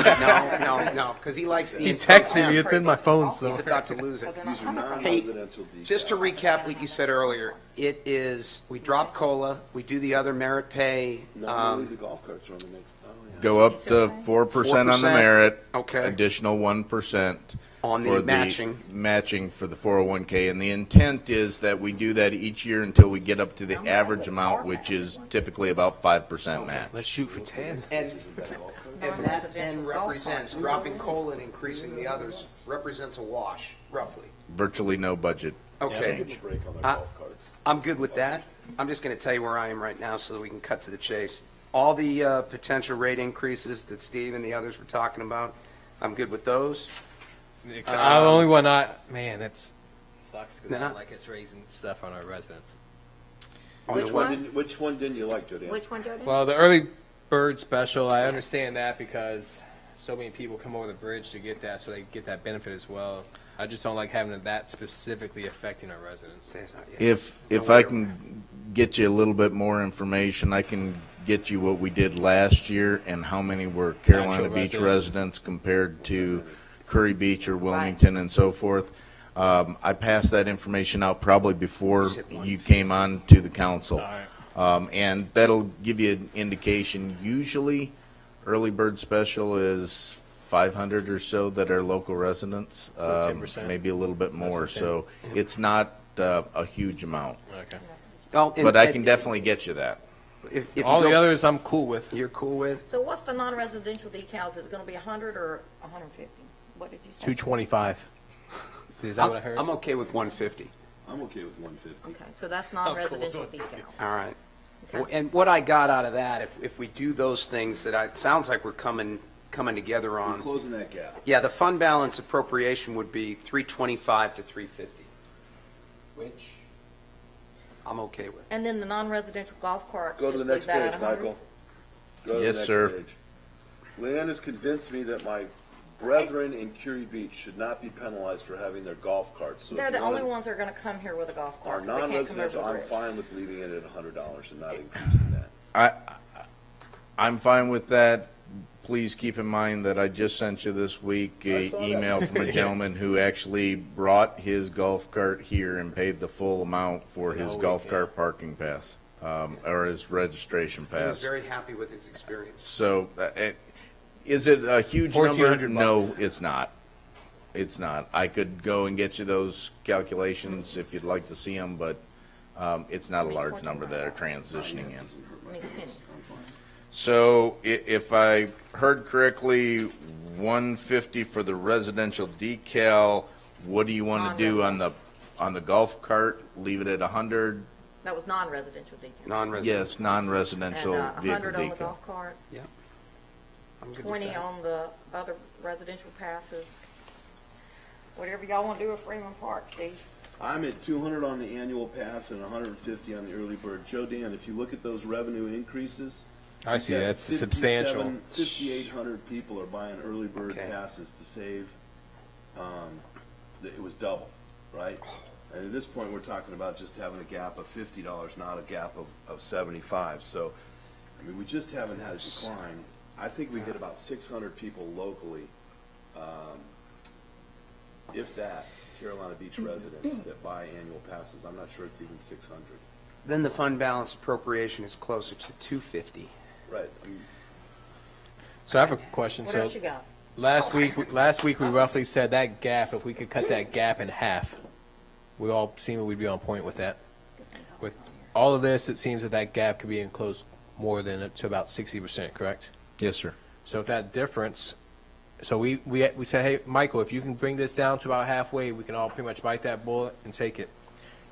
No, because he likes being. He texted me. He's It's in my phone, so. about to lose it. These are Hey, non-residential decals. Just to recap what you said earlier, it is, we drop COLA, we do the other merit pay. Not really the golf carts are on the next. Oh, yeah. Go up to 4% on the 4%, merit. okay. Additional 1% On the for matching. matching for the 401k. And the intent is that we do that each year until we get up to the average amount, which is typically about 5% match. Let's shoot for 10. And that then represents, dropping COLA and increasing the others, represents a wash, roughly. Virtually no budget Okay. change. Break on their I- golf carts. I'm good with that. I'm just going to tell you where I am right now so that we can cut to the chase. All the potential rate increases that Steve and the others were talking about, I'm good with those. The only one man, that's sucks because I Nah. don't like us raising stuff on our residents. On Which the one? Which one didn't you like, Jody? Which one, Jody? Well, the early bird special, I understand that because so many people come over the bridge to get that, so they get that benefit as well. I just don't like having that specifically affecting our residents. If I can get you a little bit more information, I can get you what we did last year and how many were Carolina Actual Beach residents. residents compared to Curry Beach or Wilmington and so forth. I passed that information out probably before you came on to the council. And that'll give you an indication. Usually, early bird special is 500 or so that are local residents, So 10%. maybe a little bit more. than 10. So it's not a huge amount. Okay. But I can definitely get you that. If All you the go- others I'm cool with. You're cool with? So what's the non-residential decals? Is it going to be 100 or 150? What did you say? 225. Is that what I heard? I'm okay with 150. I'm okay with 150. Okay, so that's non-residential decals. All right. Okay. And what I got out of that, if we do those things that it sounds like we're coming together We're on. closing that gap. Yeah, the fund balance appropriation would be 325 to 350, which I'm okay with. And then the non-residential golf carts, Go to just the leave next that page, at 100? Michael. Go to the Yes, next sir. page. Leanne has convinced me that my brethren in Curie Beach should not be penalized for having their golf carts. So if They're you the only wanna- ones that are going to come here with a golf Our cart. 'cause they can't come over non-residential, the I'm bridge. fine with leaving it at $100 and not increasing that. I'm fine with that, please keep in mind that I just sent you this week a saw that. email from a gentleman who actually brought his golf cart here and paid the full amount for his Oh, golf yeah. cart parking pass, or his registration He was pass. very happy with his experience. So, is it a huge number? $1,400 No, bucks. it's not. It's not. I could go and get you those calculations if you'd like to see them, but it's not a large number that are transitioning in. I mean, penny. So if I heard correctly, 150 for the residential decal. What do you want to do on the golf cart? Leave it at 100? That was non-residential decal. Non-residential. Yes, non-residential And, vehicle 100 on the decal. golf cart, Yeah. I'm good with 20 that. on the other residential passes. Whatever y'all want to do with Freeman Park, Steve. I'm at 200 on the annual pass and 150 on the early bird. Joe Dan, if you look at those revenue increases. I see, you've got that's substantial. 5,800 people are buying early bird Okay. passes to save. It was double, right? And at this point, we're talking about just having a gap of $50, not a gap of 75. So, I mean, we just haven't had a decline. I think we get about 600 people locally, if that, Carolina Beach residents that buy annual passes. I'm not sure it's even 600. Then the fund balance appropriation is closer to 250. Right. I mean, So I have a question. What So else you got? last week we roughly said that gap, if we could cut that gap in half, we all seem we'd be on point with that. With all of this, it seems that that gap could be enclosed more than to about 60%, correct? Yes, sir. So if that difference, so we said, hey, Michael, if you can bring this down to about halfway, we can all pretty much bite that bullet and take it.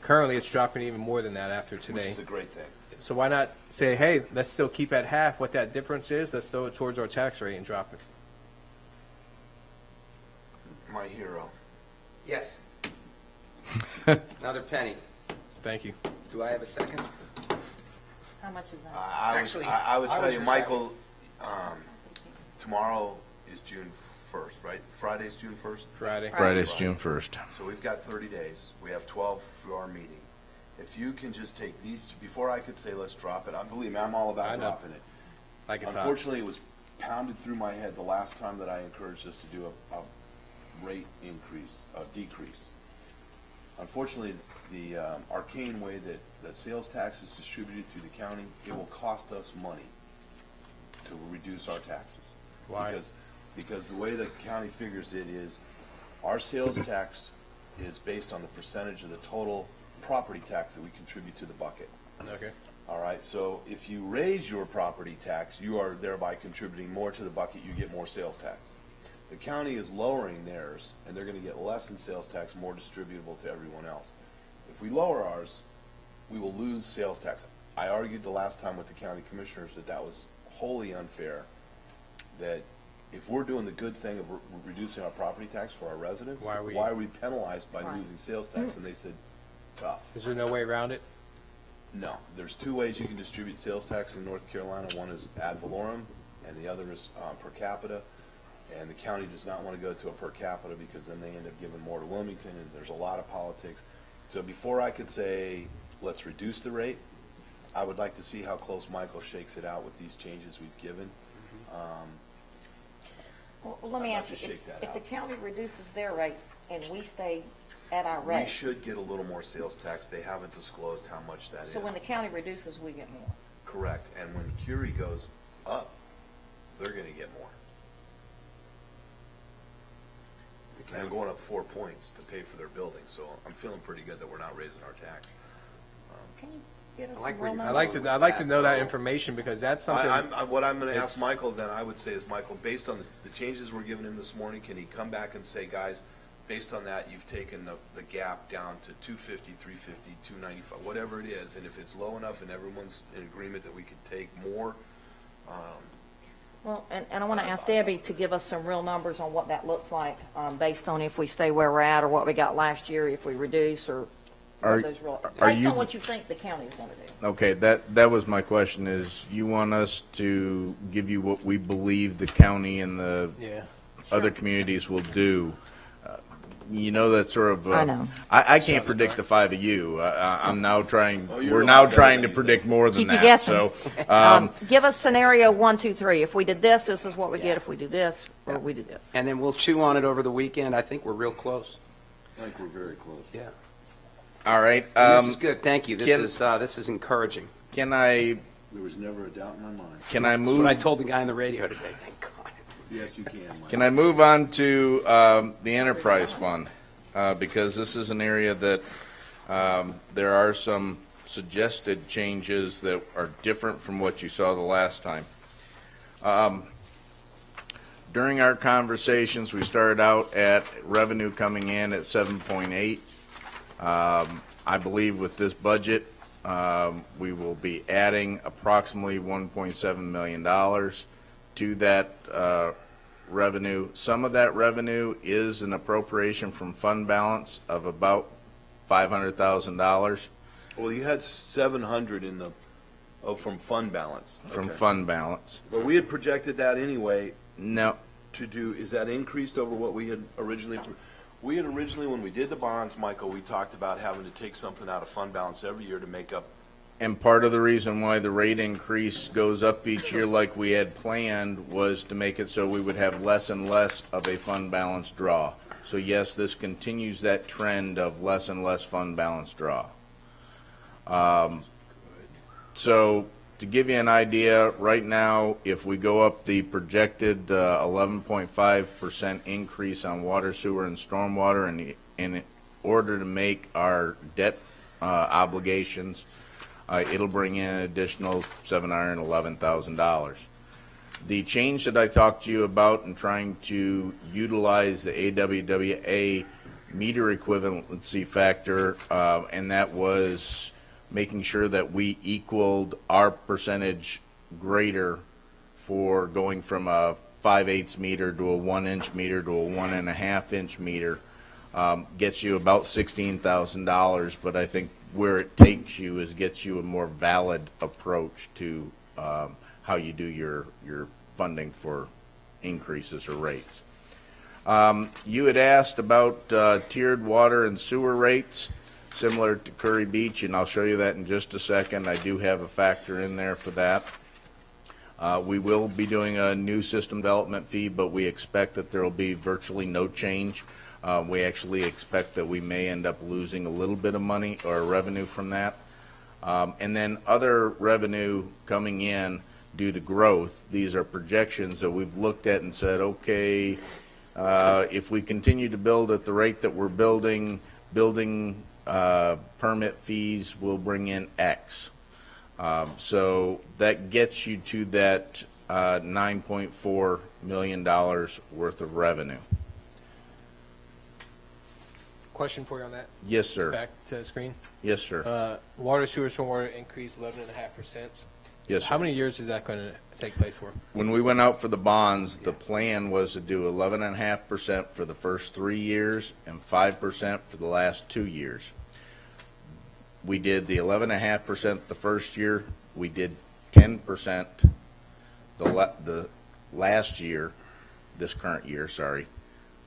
Currently, it's dropping even more than that after which today. is a great thing. So why not say, hey, let's still keep at half what that difference is, let's throw it towards our tax rate and drop it. My hero. Yes. Another penny. Thank you. Do I have a second? How much is that? Actually, I would I tell was you, your Michael, tomorrow is June 1st, right? Friday's June 1st? Friday. Friday's June 1st. So we've got 30 days. We have 12 for our meeting. If you can just take these, before I could say let's drop it, believe me, I'm all I about know. dropping it. Like it's hot. Unfortunately, it was pounded through my head the last time that I encouraged us to do a rate decrease. Unfortunately, the arcane way that sales tax is distributed through the county, it will cost us money to reduce our taxes. Why? Because the way the county figures it is, our sales tax is based on the percentage of the total property tax that we contribute to the bucket. Okay. All right, so if you raise your property tax, you are thereby contributing more to the bucket, you get more sales tax. The county is lowering theirs, and they're gonna get less in sales tax, more distributable to everyone else. If we lower ours, we will lose sales tax. I argued the last time with the county commissioners that that was wholly unfair, that if we're doing the good thing of reducing our property tax for our residents, Why are we- penalized by Right. losing sales tax? And they said, tough. Is there no way around it? No, there's two ways you can distribute sales tax in North Carolina. One is ad valorem, and the other is per capita. And the county does not want to go to a per capita because then they end up giving more to Wilmington, and there's a lot of politics. So before I could say, let's reduce the rate, I would like to see how close Michael shakes it out with these changes we've given. Well, let me I'd ask like you, to shake that if the out. county reduces their rate and we stay at our We rate, should get a little more sales tax. They haven't disclosed how much that is. so when the county reduces, we get more. Correct, and when Curie goes up, they're gonna get more. And they're going up 4 points to pay for their building, so I'm feeling pretty good that we're not raising our tax. Can you get us I like some where real you're- numbers? I'd like to know that information because that's something. What I'm gonna ask It's- Michael then, I would say is, Michael, based on the changes we're giving him this morning, can he come back and say, guys, based on that, you've taken the gap down to 250, 350, 295, whatever it is, and if it's low enough and everyone's in agreement that we could take more, Well, and I want to ask Debbie to give us some real numbers on what that looks like, based on if we stay where we're at or what we got last year, if we reduce or Are- what those real, are based you- on what you think the county's going to do. Okay, that was my question, is you want us to give you what we believe the county and the Yeah. other communities will do. you know, that sort of. I know. I can't predict the five of you. I'm now trying, you're we're a now lot better trying to than predict more than Keep you that. guessing. So, Give us scenario 1, 2, 3. If we did this, this is what we get. If we do this, or we do this. And then we'll chew on it over the weekend. I think we're real close. I think we're very close. Yeah. all right. This is good. Thank you. Ken- This is encouraging. Can I There was never a doubt in my mind. can I That's what I move? told the guy on the radio today. Thank God. Yes, you can, Mike. Can I move on to the enterprise fund? Because this is an area that there are some suggested changes that are different from what you saw the last time. During our conversations, we started out at revenue coming in at 7.8. I believe with this budget, we will be adding approximately $1.7 million to that revenue. Some of that revenue is an appropriation from fund balance of about $500,000 Well, you had 700 in the, from fund balance. from Okay. fund balance. But we had projected that anyway No, to do, is that increased over what we had originally? We had originally, when we did the bonds, Michael, we talked about having to take something out of fund balance every year to make up. and part of the reason why the rate increase goes up each year like we had planned was to make it so we would have less and less of a fund balance draw. So yes, this continues that trend of less and less fund balance draw. So to give you an idea, right now, if we go up the projected 11.5% increase on water, sewer, and stormwater in order to make our debt obligations, it'll bring in an additional $711,000. The change that I talked to you about in trying to utilize the AWWA meter equivalency factor, and that was making sure that we equaled our percentage greater for going from a 5/8 meter to a 1-inch meter to a 1.5-inch meter, gets you about $16,000, but I think where it takes you is gets you a more valid approach to how you do your funding for increases or rates. You had asked about tiered water and sewer rates, similar to Curry Beach, and I'll show you that in just a second. I do have a factor in there for that. We will be doing a new system development fee, but we expect that there will be virtually no change. We actually expect that we may end up losing a little bit of money or revenue from that. And then other revenue coming in due to growth. These are projections that we've looked at and said, okay, if we continue to build at the rate that we're building permit fees will bring in X. So that gets you to that $9.4 million worth of revenue. Question for you on that. Yes, sir. Back to the screen. Yes, sir. Water, sewer, stormwater increased 11.5%. Yes, How sir. many years is that going to take place for? When we went out for the bonds, the plan was to do 11.5% for the first 3 years and 5% for the last 2 years. We did the 11.5% the first year. We did 10% the last year, this current year, sorry,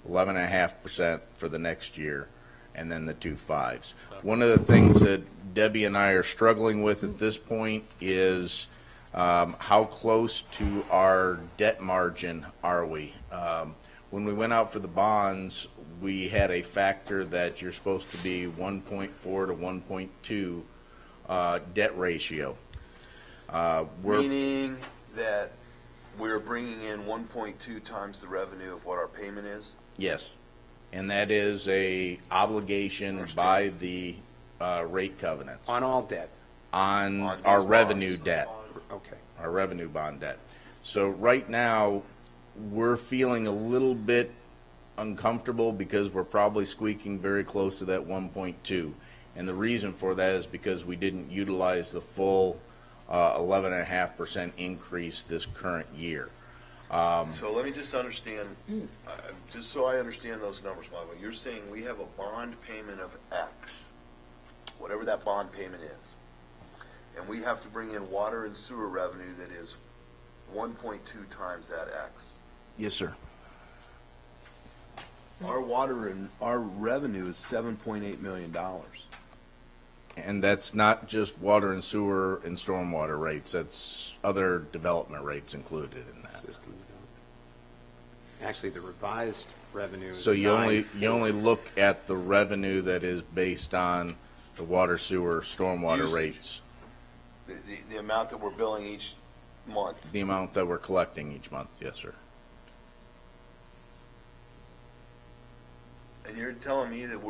11.5% for the next year, and then the 2 5s. One of the things that Debbie and I are struggling with at this point is how close to our debt margin are we? When we went out for the bonds, we had a factor that you're supposed to be 1.4 to 1.2 debt ratio. Meaning that we're bringing in 1.2 times the revenue of what our payment is? Yes, and that is a obligation by the rate covenants On all debt. on On these our bonds. revenue debt, Okay. our revenue bond debt. So right now, we're feeling a little bit uncomfortable because we're probably squeaking very close to that 1.2. And the reason for that is because we didn't utilize the full 11.5% increase this current year. So let me just understand, just so I understand those numbers, Michael. You're saying we have a bond payment of X, whatever that bond payment is, and we have to bring in water and sewer revenue that is 1.2 times that X. Yes, sir. Our water and our revenue is $7.8 million. And that's not just water and sewer and stormwater rates, that's other development rates included in that. System development. Actually, the revised revenue is So you only 9.4. look at the revenue that is based on the water, sewer, stormwater Usage. rates, The amount that we're billing each month. the amount that we're collecting each month, yes, sir. And you're telling me that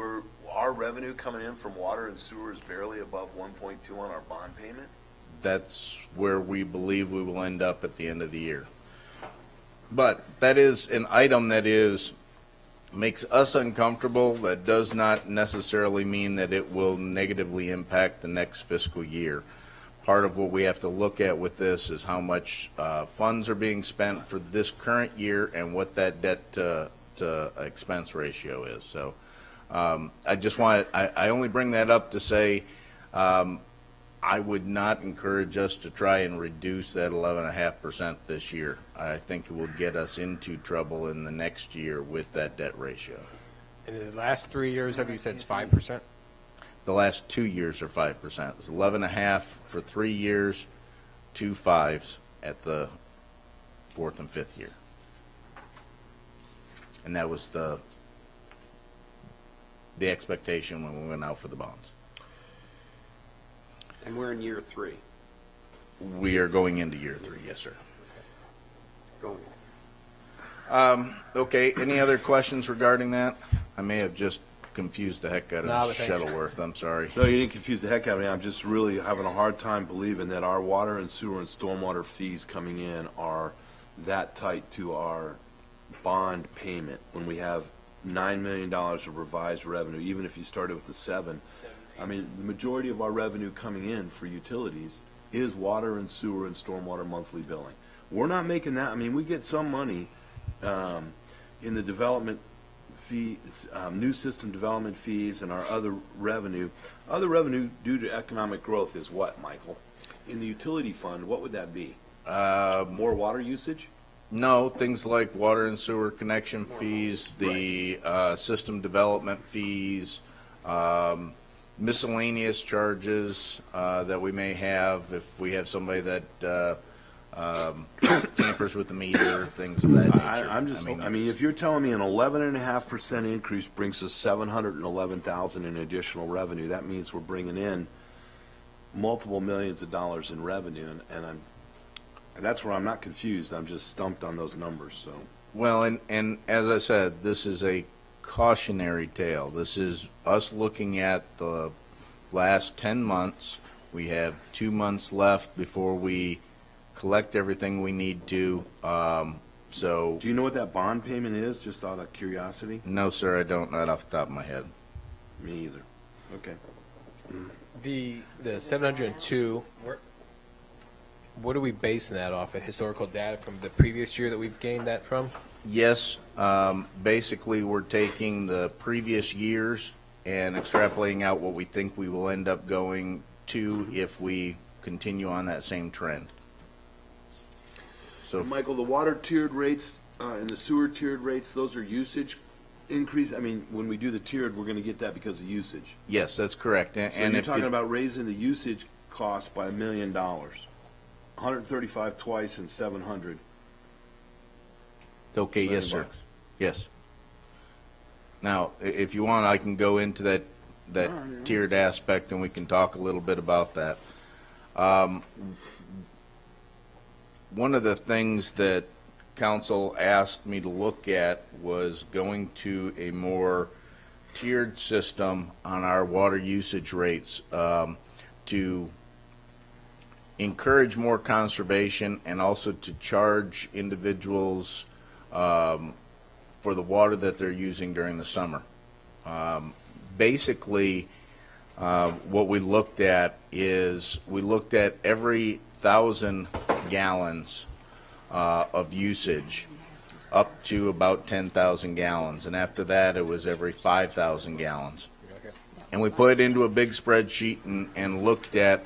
our revenue coming in from water and sewer is barely above 1.2 on our bond payment? That's where we believe we will end up at the end of the year. But that is an item that makes us uncomfortable. That does not necessarily mean that it will negatively impact the next fiscal year. Part of what we have to look at with this is how much funds are being spent for this current year and what that debt to expense ratio is. So I only bring that up to say I would not encourage us to try and reduce that 11.5% this year. I think it will get us into trouble in the next year with that debt ratio. In the last 3 years, have you said it's 5%? The last 2 years are 5%. It's 11.5 for 3 years, 2 5s at the fourth and fifth year. And that was the expectation when we went out for the bonds. And we're in year 3. We are going into year 3, yes, sir. Going. Okay, any other questions regarding that? I may have just confused the heck out No, of but thanks. Shuttleworth, I'm sorry. No, you didn't confuse the heck out of me. I'm just really having a hard time believing that our water and sewer and stormwater fees coming in are that tight to our bond payment when we have $9 million of revised revenue, even if you started with the 7. I mean, the majority of our revenue coming in for utilities is water and sewer and stormwater monthly billing. We're not making that. I mean, we get some money in the development fees, new system development fees, and our other revenue. Other revenue due to economic growth is what, Michael? In the utility fund, what would that be? More water usage? No, things like water and sewer connection fees, the system development fees, miscellaneous charges that we may have if we have somebody that tampers with the meter, things of that nature. I mean, if you're telling me an 11.5% increase brings us $711,000 in additional revenue, that means we're bringing in multiple millions of dollars in revenue, and that's where I'm not confused. I'm just stumped on those numbers. So, Well, and as I said, this is a cautionary tale. This is us looking at the last 10 months. We have 2 months left before we collect everything we need to. So, do you know what that bond payment is? Just out of curiosity. no, sir, I don't, not off the top of my head. Me either. Okay. The 702, what are we basing that off of? Historical data from the previous year that we've gained that from? Yes, basically, we're taking the previous years and extrapolating out what we think we will end up going to if we continue on that same trend. So, Michael, the water tiered rates and the sewer tiered rates, those are usage increase. I mean, when we do the tiered, we're going to get that because of usage. yes, that's correct. And, So and you're if talking you- about raising the usage cost by $1 million, 135 twice and 700. Okay, yes, $1 million sir. bucks. Yes. Now, if you want, I can go into that tiered aspect, and we can talk a little bit about that. One of the things that council asked me to look at was going to a more tiered system on our water usage rates to encourage more conservation and also to charge individuals for the water that they're using during the summer. Basically, what we looked at is we looked at every 1,000 gallons of usage up to about 10,000 gallons. And after that, it was every 5,000 gallons. And we put it into a big spreadsheet and looked at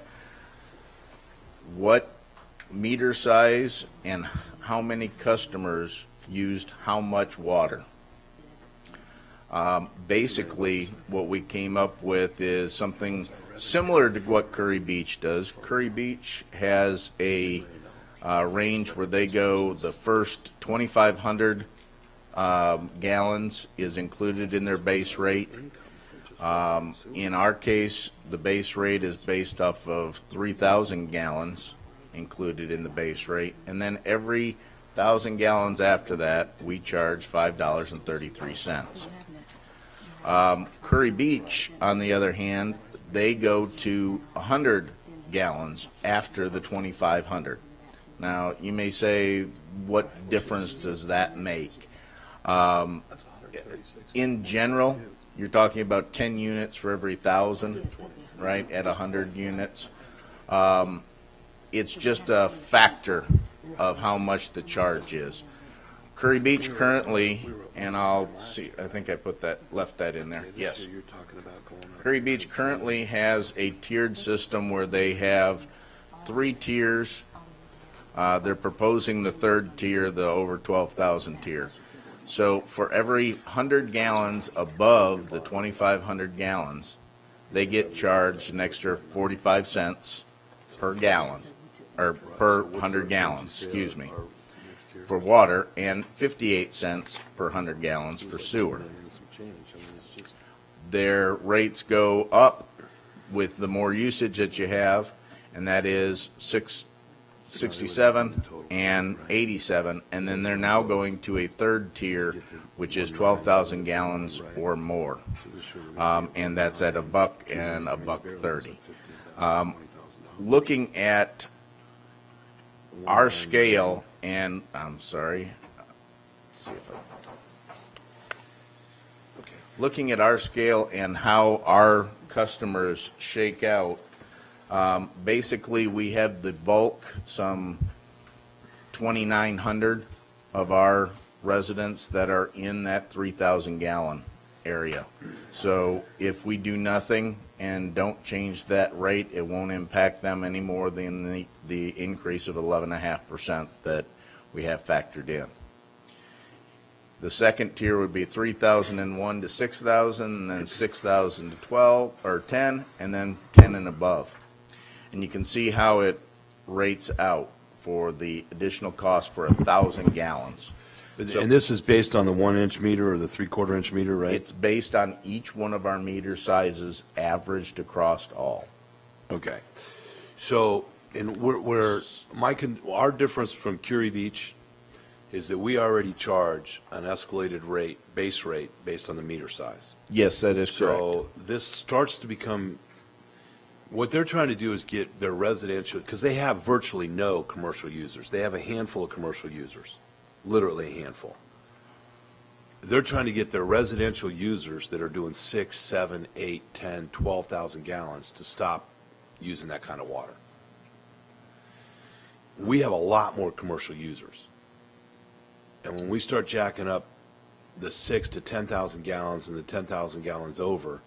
what meter size and how many customers used how much water. Basically, what we came up with is something similar to what Curry Beach does. Curry Beach has a range where they go, the first 2,500 gallons is included in their base rate. In our case, the base rate is based off of 3,000 gallons included in the base rate, and then every 1,000 gallons after that, we charge $5.33. Curry Beach, on the other hand, they go to 100 gallons after the 2,500. Now, you may say, what difference does that make? In general, you're talking about 10 units for every 1,000, right, at 100 units. It's just a factor of how much the charge is. Curry Beach currently, and I'll see, I think I left that in there. Yes. Curry Beach currently has a tiered system where they have 3 tiers. They're proposing the 3rd tier, the over 12,000 tier. So for every 100 gallons above the 2,500 gallons, they get charged an extra 45 cents per gallon, or per 100 gallons, excuse me, for water, and 58 cents per 100 gallons for sewer. Their rates go up with the more usage that you have, and that is 67 and 87, and then they're now going to a 3rd tier, which is 12,000 gallons or more, and that's at $1 and $1.30. Looking at our scale, and I'm sorry, let's see if looking at our scale and how our customers shake out. Basically, we have the bulk, some 2,900 of our residents that are in that 3,000 gallon area. So if we do nothing and don't change that rate, it won't impact them any more than the increase of 11.5% that we have factored in. The 2nd tier would be 3,001 to 6,000, and then 6,000 to 12 or 10, and then 10 and above. And you can see how it rates out for the additional cost for 1,000 gallons. And this is based on the 1-inch meter or the 3/4-inch meter, right? It's based on each one of our meter sizes averaged across all. Okay. So, and our difference from Curie Beach is that we already charge an escalated rate, base rate, based on the meter size. Yes, that is correct. So this starts to become, what they're trying to do is get their residential, because they have virtually no commercial users. They have a handful of commercial users, literally a handful. They're trying to get their residential users that are doing 6, 7, 8, 10, 12,000 gallons to stop using that kind of water. We have a lot more commercial users. And when we start jacking up the 6 to 10,000 gallons and the 10,000 gallons over,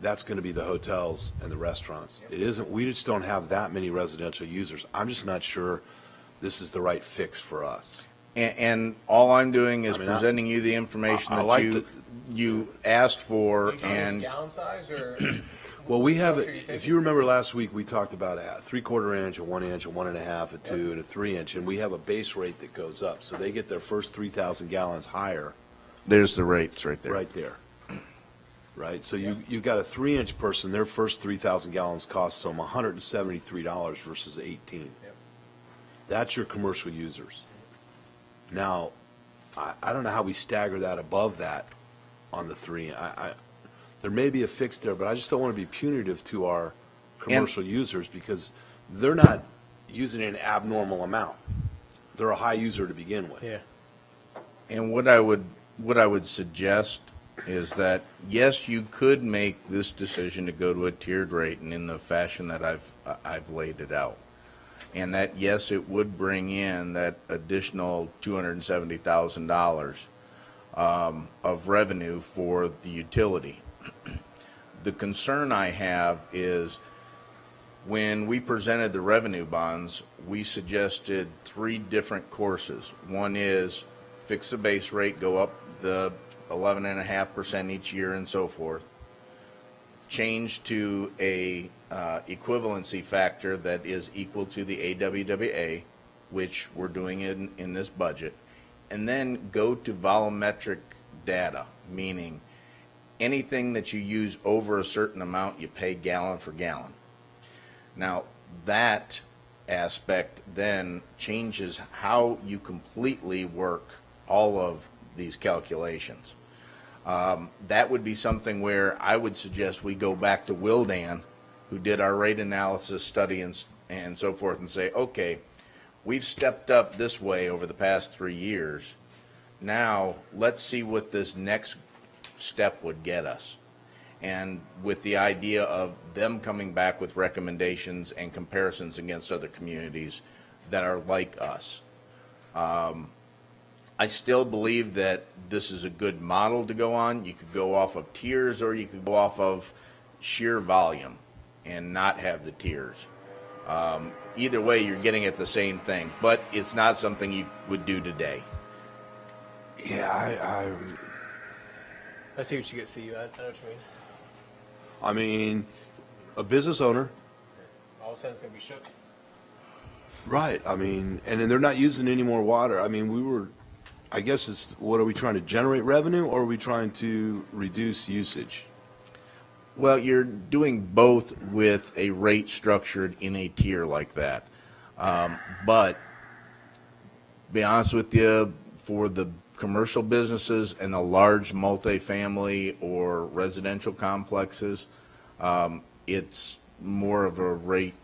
that's going to be the hotels and the restaurants. It isn't, we just don't have that many residential users. I'm just not sure this is the right fix for us. And all I'm doing is I mean, presenting you the information I that like you asked for, and Gallon size or? Well, we have, What are you if thinking? you remember last week, we talked about a 3/4 inch, a 1 inch, a 1.5, a 2, and a 3 inch, and we have a base rate that goes up. So they get their first 3,000 gallons higher there's the rates right there. right there. Right? So you got a 3-inch person, their first 3,000 gallons costs them $173 versus 18. That's your commercial users. Now, I don't know how we stagger that above that on the 3. There may be a fix there, but I just don't want to be punitive to our commercial users because they're not using an abnormal amount. They're a high user to begin with. Yeah. And what I would suggest is that, yes, you could make this decision to go to a tiered rate and in the fashion that I've laid it out. And that, yes, it would bring in that additional $270,000 of revenue for the utility. The concern I have is when we presented the revenue bonds, we suggested 3 different courses. One is fix the base rate, go up the 11.5% each year and so forth, change to a equivalency factor that is equal to the AWWA, which we're doing in this budget, and then go to volumetric data, meaning anything that you use over a certain amount, you pay gallon for gallon. Now, that aspect then changes how you completely work all of these calculations. That would be something where I would suggest we go back to Wildan, who did our rate analysis study and so forth, and say, okay, we've stepped up this way over the past 3 years. Now, let's see what this next step would get us. And with the idea of them coming back with recommendations and comparisons against other communities that are like us. I still believe that this is a good model to go on. You could go off of tiers, or you could go off of sheer volume and not have the tiers. Either way, you're getting at the same thing, but it's not something you would do today. Yeah, I see what you get, Steve. I know what you mean. I mean, a business owner, All of a sudden, it's gonna be shook. right, I mean, and then they're not using any more water. I mean, I guess it's, what are we trying to generate revenue, or are we trying to reduce usage? Well, you're doing both with a rate structured in a tier like that. But be honest with you, for the commercial businesses and the large multifamily or residential complexes, it's more of a rate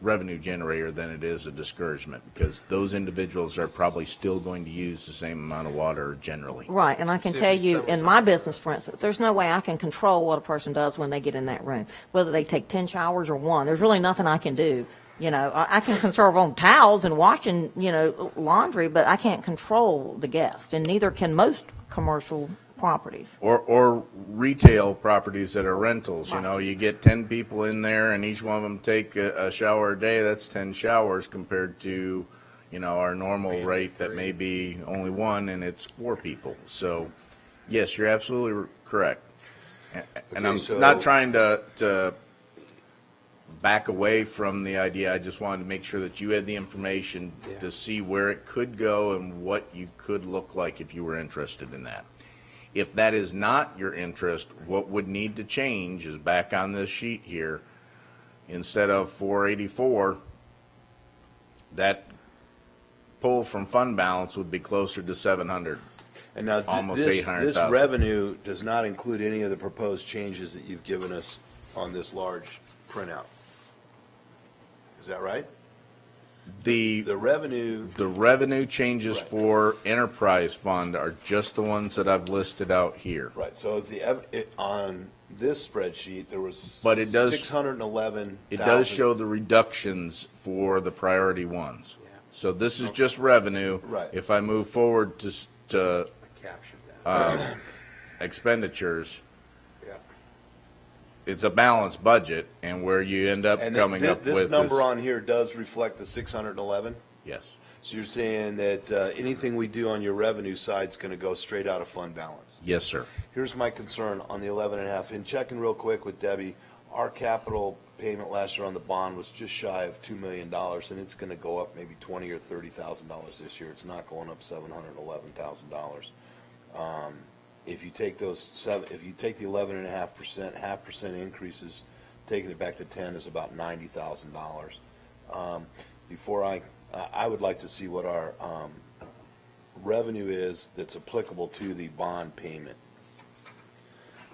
revenue generator than it is a discouragement, because those individuals are probably still going to use the same amount of water generally. Right, and I can tell you, in my business, for instance, there's no way I can control what a person does when they get in that room, whether they take 10 showers or one. There's really nothing I can do. You know, I can conserve on towels and washing, laundry, but I can't control the guest, and neither can most commercial properties. Or retail properties that are rentals, you get 10 people in there and each one of them take a shower a day, that's 10 showers compared to, our normal rate that may be only one and it's 4 people. So, yes, you're absolutely correct. And I'm so- not trying to back away from the idea. I just wanted to make sure that you had the information to see where it could go and what you could look like if you were interested in that. If that is not your interest, what would need to change is back on this sheet here, instead of 484, that pull from fund balance would be closer to 700. And now, Almost this 800,000. revenue does not include any of the proposed changes that you've given us on this large printout. Is that right? The The revenue, revenue changes Right. for enterprise fund are just the ones that I've listed out here. right, so on this spreadsheet, there was But it does- 611,000. It does show the reductions for the priority ones. So this is just revenue. Right. If I move forward to expenditures, it's a balanced budget, and where you end up And coming up with this is. number on here does reflect the 611? Yes. So you're saying that anything we do on your revenue side is going to go straight out of fund balance? Yes, sir. Here's my concern on the 11.5. In checking real quick with Debbie, our capital payment last year on the bond was just shy of $2 million, and it's going to go up maybe $20,000 or $30,000 this year. It's not going up $711,000. If you take the 11.5%, 0.5% increases, taking it back to 10 is about $90,000. Before I would like to see what our revenue is that's applicable to the bond payment.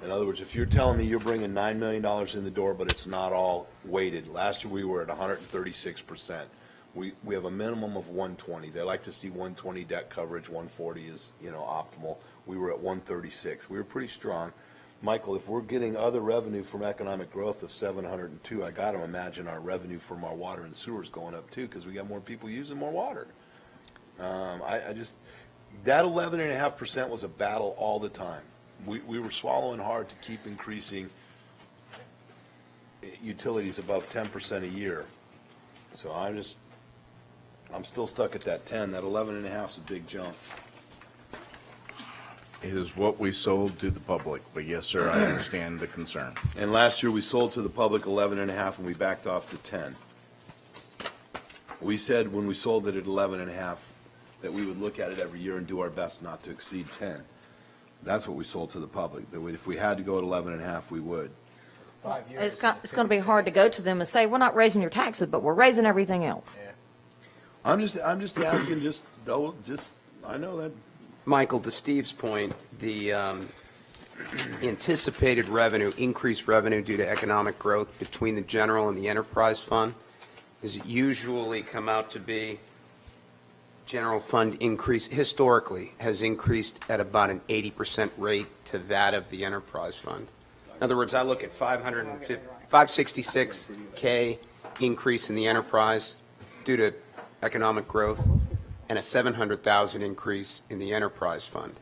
In other words, if you're telling me you're bringing $9 million in the door, but it's not all weighted, last year we were at 136%. We have a minimum of 120. They like to see 120 debt coverage, 140 is, optimal. We were at 136. We were pretty strong. Michael, if we're getting other revenue from economic growth of 702, I got to imagine our revenue from our water and sewer is going up too, because we got more people using more water. That 11.5% was a battle all the time. We were swallowing hard to keep increasing utilities above 10% a year. So I'm still stuck at that 10. That 11.5 is a big jump. is what we sold to the public, but yes, sir, I understand the concern. And last year, we sold to the public 11.5, and we backed off to 10. We said when we sold it at 11.5, that we would look at it every year and do our best not to exceed 10. That's what we sold to the public, that if we had to go at 11.5, we would. It's 5 years. It's going to be hard to go to them and say, we're not raising your taxes, but we're raising everything else. Yeah. I'm just asking, I know that, Michael, to Steve's point, the anticipated revenue, increased revenue due to economic growth between the general and the enterprise fund is usually come out to be, general fund increase historically has increased at about an 80% rate to that of the enterprise fund. In other words, I look at 566K increase in the enterprise due to economic growth and a 700,000 increase in the enterprise fund.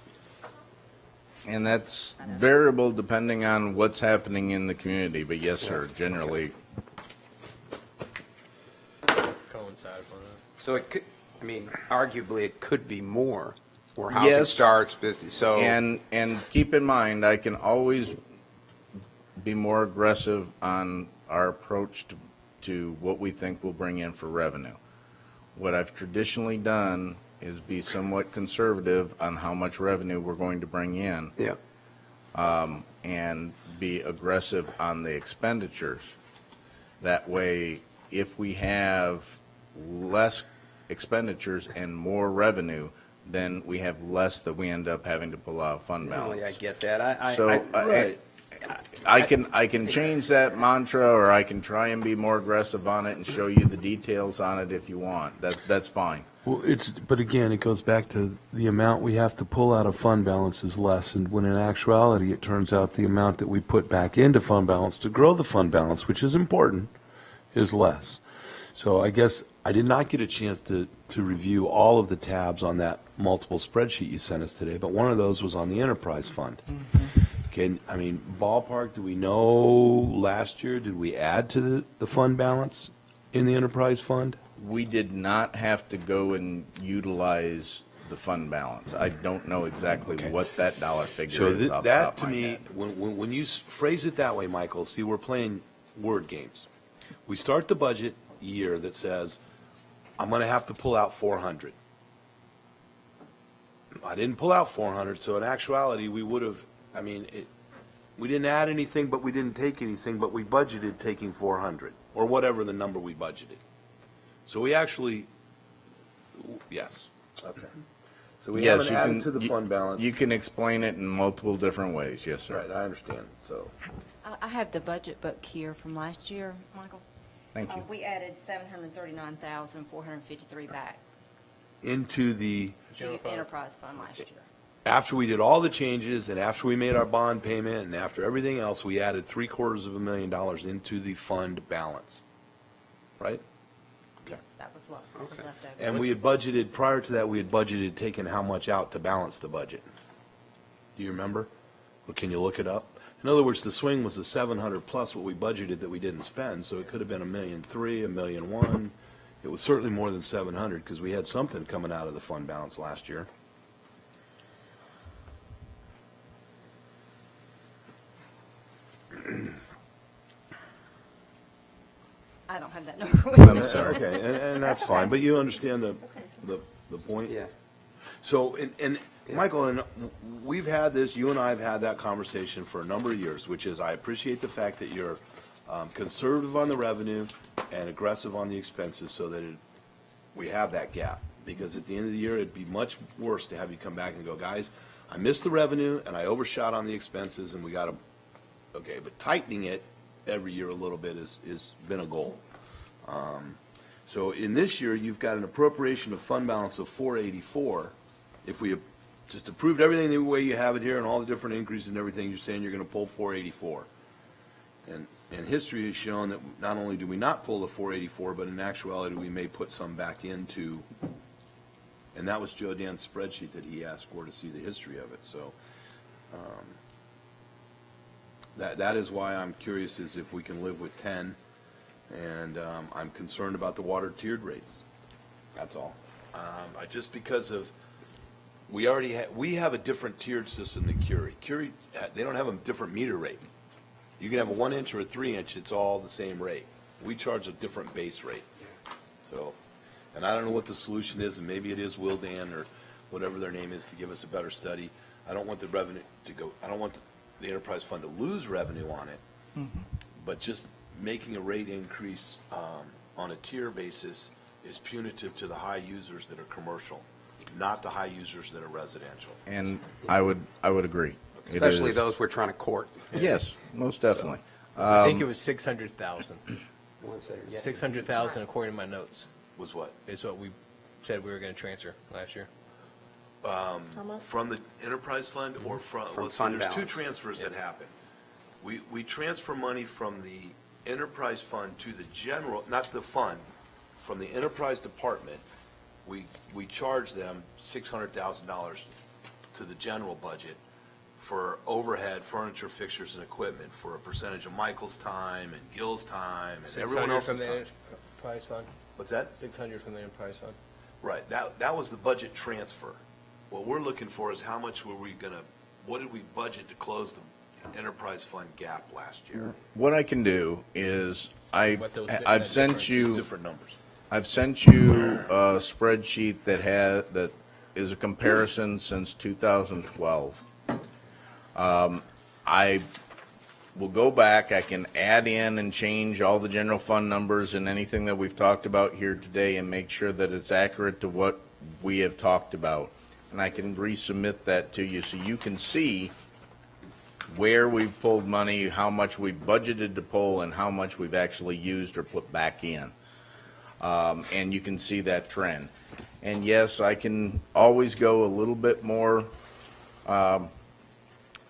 And that's variable depending on what's happening in the community, but yes, sir, generally, Coincide with that. So it could, I mean, arguably it could be more, or housing Yes. starts, business, so. and keep in mind, I can always be more aggressive on our approach to what we think we'll bring in for revenue. What I've traditionally done is be somewhat conservative on how much revenue we're going to bring in, Yeah. and be aggressive on the expenditures. That way, if we have less expenditures and more revenue, then we have less that we end up having to pull out of fund balance. I get that. So I can change that mantra, or I can try and be more aggressive on it and show you the details on it if you want. That's fine. Well, but again, it goes back to the amount we have to pull out of fund balance is less, and when in actuality, it turns out the amount that we put back into fund balance to grow the fund balance, which is important, is less. So I guess I did not get a chance to review all of the tabs on that multiple spreadsheet you sent us today, but one of those was on the enterprise fund. I mean, ballpark, do we know last year, did we add to the fund balance in the enterprise fund? We did not have to go and utilize the fund balance. I don't know exactly Okay. what that dollar figure So is off the that, top to of my me, head. when you phrase it that way, Michael, see, we're playing word games. We start the budget year that says, I'm going to have to pull out 400. I didn't pull out 400, so in actuality, we would have, we didn't add anything, but we didn't take anything, but we budgeted taking 400, or whatever the number we budgeted. So we actually, yes. Okay. So we Yes, haven't you added can- to the you- fund balance. You can explain it in multiple different ways, yes, sir. Right, I understand, so. I have the budget book here from last year, Michael. Thank you. We added 739,453 back Into the, to enterprise fund last year. after we did all the changes and after we made our bond payment and after everything else, we added $750,000 into the fund balance, right? Yes, that was what was left over. And we had budgeted, prior to that, we had budgeted taking how much out to balance the budget? Do you remember? Or can you look it up? In other words, the swing was the 700 plus what we budgeted that we didn't spend, so it could have been $1.3 million, $1.1 million. It was certainly more than 700 because we had something coming out of the fund balance last year. I don't have that number with me. I'm sorry. Okay, and that's fine, but you understand the point? Yeah. So, and Michael, and we've had this, you and I have had that conversation for a number of years, which is I appreciate the fact that you're conservative on the revenue and aggressive on the expenses so that we have that gap. Because at the end of the year, it'd be much worse to have you come back and go, guys, I missed the revenue and I overshot on the expenses and we got to, okay, but tightening it every year a little bit is been a goal. So in this year, you've got an appropriation of fund balance of 484. If we just approved everything the way you have it here and all the different increases and everything, you're saying you're going to pull 484. And history has shown that not only do we not pull the 484, but in actuality, we may put some back into, and that was Joe Dan's spreadsheet that he asked for to see the history of it. So that is why I'm curious is if we can live with 10, and I'm concerned about the water tiered rates. That's all. Just because of We already we have a different tiered system than Curie. Curie, they don't have a different meter rate. You can have a 1 inch or a 3 inch, it's all the same rate. We charge a different base rate. So, and I don't know what the solution is, and maybe it is Wildan or whatever their name is to give us a better study. I don't want the revenue to go, I don't want the enterprise fund to lose revenue on it. But just making a rate increase on a tier basis is punitive to the high users that are commercial, not the high users that are residential. And I would agree. It Especially is- those we're trying to court. Yes, most definitely. I think it was 600,000. 600,000 according to my notes Was what? is what we said we were going to transfer last year. From the enterprise fund or from, From well, see, fund there's two balance. transfers that happen. We transfer money from the enterprise fund to the general, not the fund, from the enterprise department. We charge them $600,000 to the general budget for overhead, furniture, fixtures, and equipment for a percentage of Michael's time and Gil's time and everyone 600 else's from the time. enterprise fund. What's that? 600 from the enterprise fund. Right, that was the budget transfer. What we're looking for is how much were we gonna, what did we budget to close the enterprise fund gap last year? What I can do is What those- I've that sent difference you. Different numbers. I've sent you a spreadsheet that is a comparison since 2012. I will go back, I can add in and change all the general fund numbers and anything that we've talked about here today and make sure that it's accurate to what we have talked about. And I can resubmit that to you so you can see where we've pulled money, how much we budgeted to pull, and how much we've actually used or put back in. And you can see that trend. And yes, I can always go a little bit more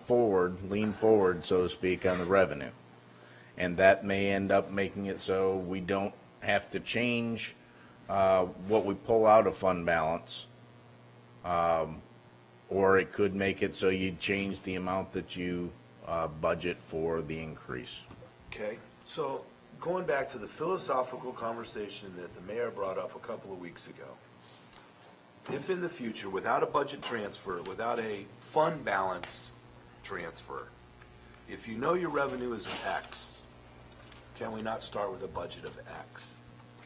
lean forward, so to speak, on the revenue. And that may end up making it so we don't have to change what we pull out of fund balance. Or it could make it so you change the amount that you budget for the increase. Okay, so going back to the philosophical conversation that the mayor brought up a couple of weeks ago. If in the future, without a budget transfer, without a fund balance transfer, if you know your revenue is X, can we not start with a budget of X?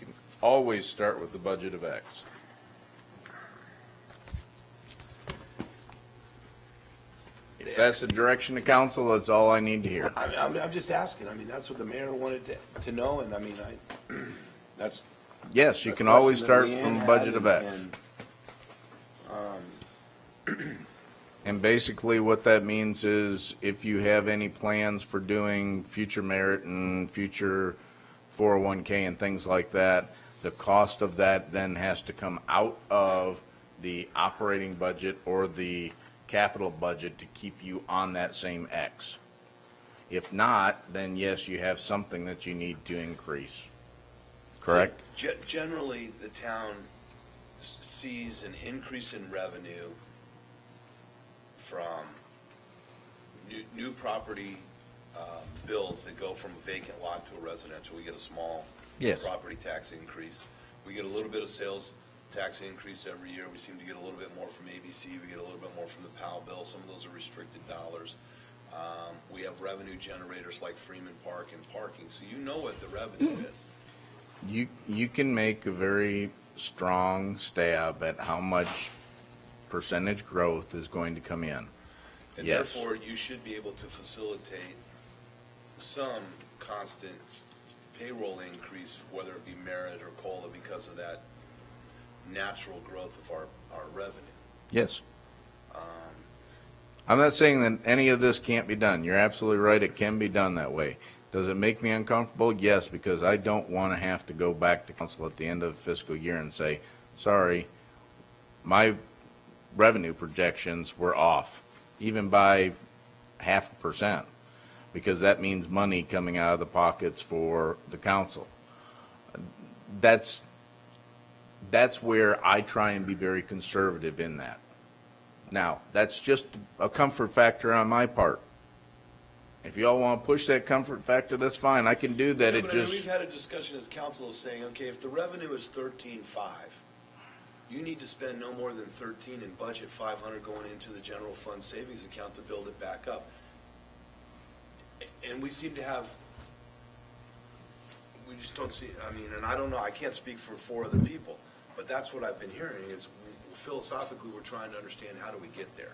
You can always start with the budget of X. If that's the direction of council, that's all I need to hear. I'm just asking, I mean, that's what the mayor wanted to know, and I mean, that's. Yes, you a can always question that start Leanne from a had, budget of X. and- And basically what that means is if you have any plans for doing future merit and future 401K and things like that, the cost of that then has to come out of the operating budget or the capital budget to keep you on that same X. If not, then yes, you have something that you need to increase. Correct? Generally, the town sees an increase in revenue from new property bills that go from a vacant lot to a residential. We get a small Yes. property tax increase. We get a little bit of sales tax increase every year. We seem to get a little bit more from ABC. We get a little bit more from the PAL bill. Some of those are restricted dollars. We have revenue generators like Freeman Park and parking, so you know what the revenue is. You can make a very strong stab at how much percentage growth is going to come in. And Yes. therefore, you should be able to facilitate some constant payroll increase, whether it be merit or COLA, because of that natural growth of our revenue. Yes. I'm not saying that any of this can't be done. You're absolutely right. It can be done that way. Does it make me uncomfortable? Yes, because I don't want to have to go back to council at the end of the fiscal year and say, sorry, my revenue projections were off, even by 0.5%, because that means money coming out of the pockets for the council. That's where I try and be very conservative in that. Now, that's just a comfort factor on my part. If y'all want to push that comfort factor, that's fine. I can do that. Yeah, It but I mean, just, we've had a discussion as council of saying, okay, if the revenue is 13.5, you need to spend no more than 13 and budget 500 going into the general fund savings account to build it back up. And we seem to have, we just don't see, I mean, and I don't know, I can't speak for 4 other people, but that's what I've been hearing is philosophically, we're trying to understand how do we get there.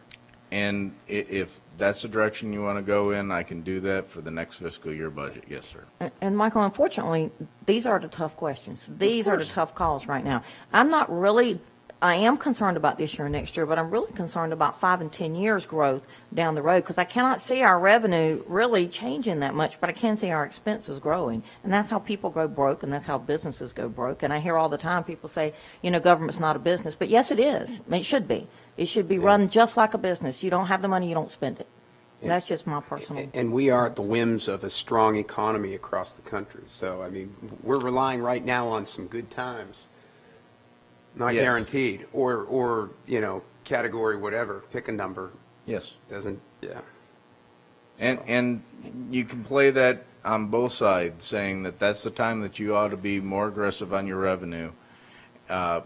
And if that's the direction you want to go in, I can do that for the next fiscal year budget. Yes, sir. And Michael, unfortunately, these are the tough questions. These are the tough calls right now. I am concerned about this year and next year, but I'm really concerned about 5 and 10 years growth down the road because I cannot see our revenue really changing that much, but I can see our expenses growing. And that's how people go broke and that's how businesses go broke. And I hear all the time people say, government's not a business, but yes, it is. I mean, it should be. It should be run just like a business. You don't have the money, you don't spend it. That's just my personal. And we are at the whims of a strong economy across the country. So, I mean, we're relying right now on some good times. Not Yes. guaranteed, or, category, whatever, pick a number, Yes. doesn't, yeah. And you can play that on both sides, saying that that's the time that you ought to be more aggressive on your revenue,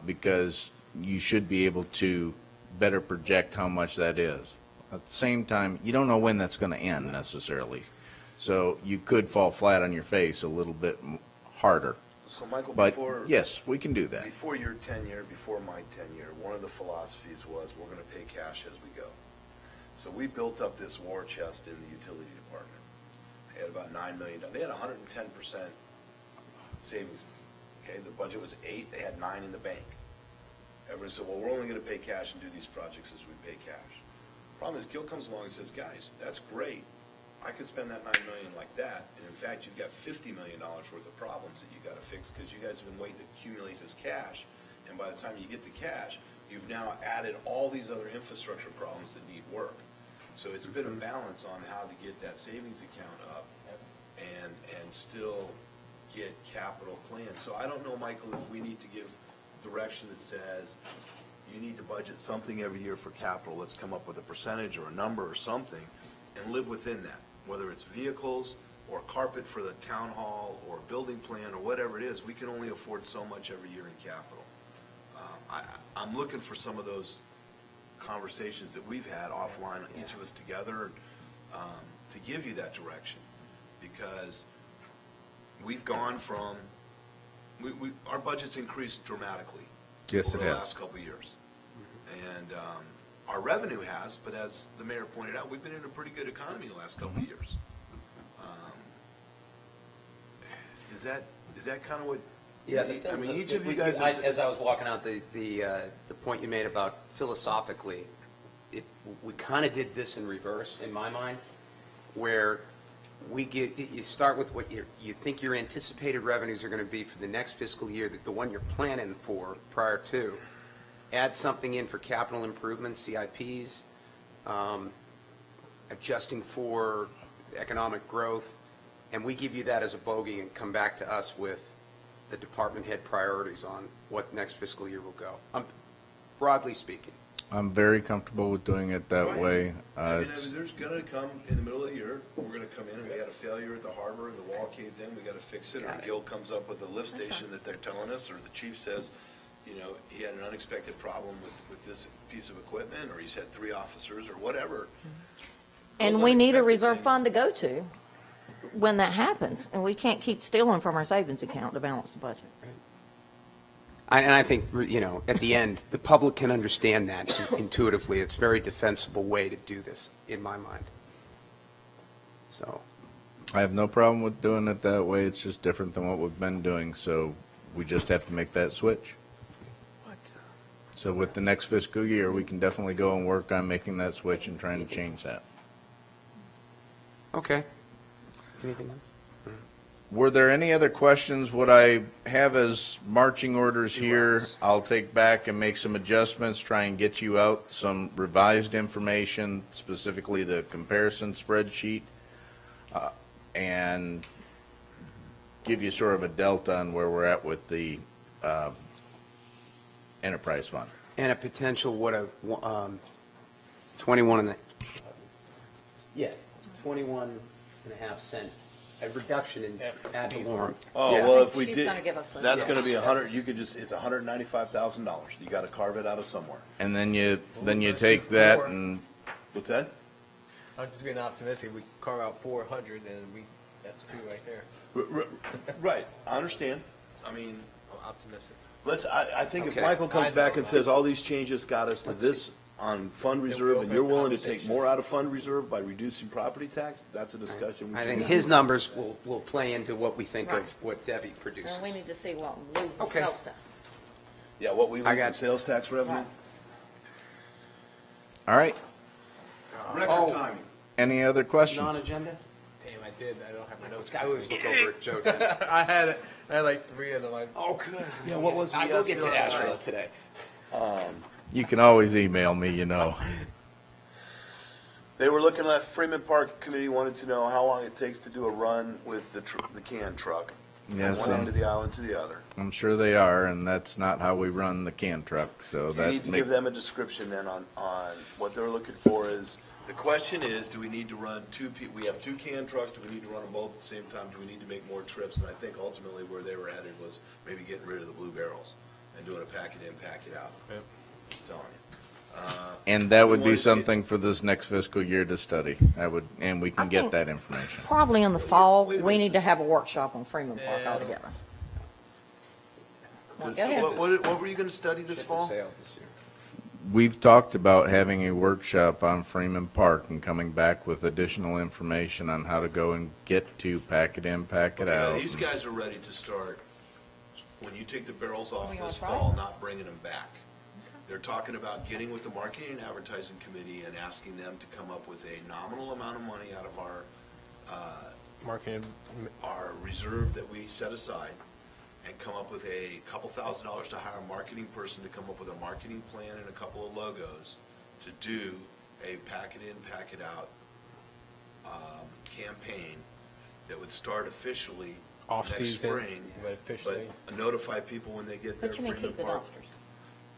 because you should be able to better project how much that is. At the same time, you don't know when that's going to end necessarily. So you could fall flat on your face a little bit harder. So Michael, But before. yes, we can do that. Before your tenure, before my tenure, one of the philosophies was we're going to pay cash as we go. So we built up this war chest in the utility department. They had about $9 million. They had 110% savings. Okay, the budget was 8. They had 9 in the bank. Everybody said, well, we're only going to pay cash and do these projects as we pay cash. Problem is, Gil comes along and says, guys, that's great. I could spend that $9 million like that, and in fact, you've got $50 million worth of problems that you got to fix because you guys have been waiting to accumulate this cash, and by the time you get the cash, you've now added all these other infrastructure problems that need work. So it's been a balance on how to get that savings account up and still get capital plans. So I don't know, Michael, if we need to give direction that says you need to budget something every year for capital. Let's come up with a percentage or a number or something and live within that. Whether it's vehicles or carpet for the town hall or building plan or whatever it is, we can only afford so much every year in capital. I'm looking for some of those conversations that we've had offline, each of us together, to give you that direction. Because we've gone from, our budget's increased dramatically. Yes, over it the has. last couple of years. And our revenue has, but as the mayor pointed out, we've been in a pretty good economy the last couple of years. Is that kind of what? Yeah, I mean, each of you guys. are- As I was walking out, the point you made about philosophically, we kind of did this in reverse in my mind, where you start with what you think your anticipated revenues are going to be for the next fiscal year, the one you're planning for prior to. Add something in for capital improvements, CIPs, adjusting for economic growth, and we give you that as a bogey and come back to us with the department head priorities on what next fiscal year will go. Broadly speaking. I'm very comfortable with doing it that Right. way. I mean, It's- there's gonna come, in the middle of the year, we're gonna come in and we had a failure at the harbor and the wall caved in, we gotta fix it. Or Got it. Gil comes up with a lift station that they're telling us, or the chief says, he had an unexpected problem with this piece of equipment, or he's had 3 officers, or whatever. And Those we need a unexpected reserve things. fund to go to when that happens. And we can't keep stealing from our savings account to balance the budget. And I think, at the end, the public can understand that intuitively. It's a very defensible way to do this, in my mind. So, I have no problem with doing it that way. It's just different than what we've been doing, so we just have to make that switch. So with the next fiscal year, we can definitely go and work on making that switch and trying to change that. okay. Anything else? Were there any other questions? What I have as marching orders here, I'll take back and make some adjustments, try and get you out some revised information, specifically the comparison spreadsheet, and give you sort of a delta on where we're at with the enterprise fund. And a potential, 21 and a half cent a reduction in ad valorem. Oh, Yeah. well, if we She's did, gonna give us the- that's gonna be it's $195,000. You gotta carve it out of somewhere. And then you take that and, What's that? I'm just being optimistic. We carve out 400 and that's two right there. Right, I understand. I mean, I'm optimistic. I think if Okay. Michael comes I back know. and says all these changes got us to this on fund reserve, and you're willing to take conversation. more out of fund reserve by reducing property tax, that's a discussion. we I should think have. his numbers will play into what we think Right. of what Debbie produces. And we need to see what we lose in Okay. sales tax. Yeah, what we I lose in got- sales tax revenue. Right. all right, Record timing. any other questions? Non-agenda? Damn, I did. I don't have my notes. I always look over at Joe then. I had like 3 of them. Oh, good. Yeah, what was I the will get to estimate? Asheville today. You can always email me, you know. They were looking at, Freeman Park Committee wanted to know how long it takes to do a run with the can truck. Yes, From one end of the island to the other. I'm sure they are, and that's not how we run the can truck, so You that need to make, give them a description then on what they're looking for is, the question is, do we need to run we have two can trucks, do we need to run them both at the same time? Do we need to make more trips? And I think ultimately where they were headed was maybe getting rid of the blue barrels and doing a pack it in, pack it out. Yep. Just telling you. and that would We be wanna see- something for this next fiscal year to study. And we I can get think- that information. Probably in the fall, wait a we minute, need to have a workshop on Freeman Park Yeah. altogether. Well, 'Cause go ahead. what were you gonna study this fall? Sale this year. We've talked about having a workshop on Freeman Park and coming back with additional information on how to go and get to pack it in, pack it Okay, out. these guys are ready to start, when you take the barrels off We wanna this try fall, it? not bringing them back. They're talking about getting with the marketing and advertising committee and asking them to come up with a nominal amount of money out of Marketing. our reserve that we set aside and come up with a couple $1,000s to hire a marketing person to come up with a marketing plan and a couple of logos to do a pack it in, pack it out campaign that would start officially Off next season, spring, but officially. but notify people when they get their But you may Freeman keep the Park.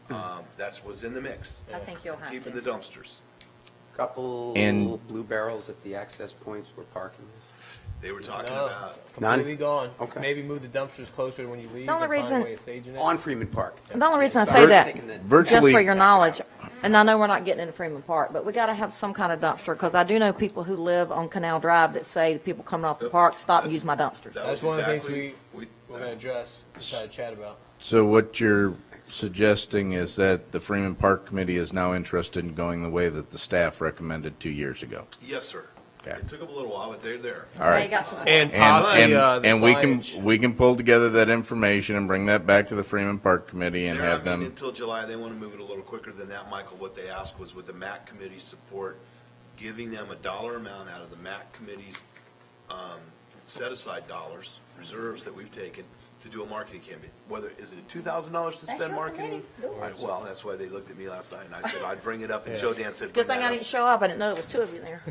dumpsters. That's what's in the mix. I think you'll have Keeping to. the dumpsters. Couple And- blue barrels at the access points where parking is. They were talking No, about, completely gone. Okay. Maybe move the dumpsters closer to when you leave. The only and find a reason- way of staging it. On Freeman Park. The only reason I Sorry, say that, taking the- just Virtually, for your knowledge, and I know we're not getting into Freeman Park, but we got to have some kind of dumpster, because I do know people who live on Canal Drive that say the people coming off the park, stop and use my dumpsters. that That's was one of the exactly. things we're going to address, try to chat about. so what you're suggesting is that the Freeman Park Committee is now interested in going the way that the staff recommended 2 years ago. Yes, sir. Okay. It took them a little while, but they're there. All Now right. you got some- And And, possibly and, the and we signage. can pull together that information and bring that back to the Freeman Park Committee and They're have not meeting them, until July. They want to move it a little quicker than that, Michael. What they asked was, would the MAC committee support giving them a dollar amount out of the MAC committee's set-aside dollars, reserves that we've taken, to do a marketing campaign? Whether, is it $2,000 to That's spend your marketing? committee. Do it. Right, well, that's why they looked at me last night, and I said, I'd bring it up, and Yes. Joe Dan said, It's a good bring thing I that didn't up. show up. I didn't know there was two of you there.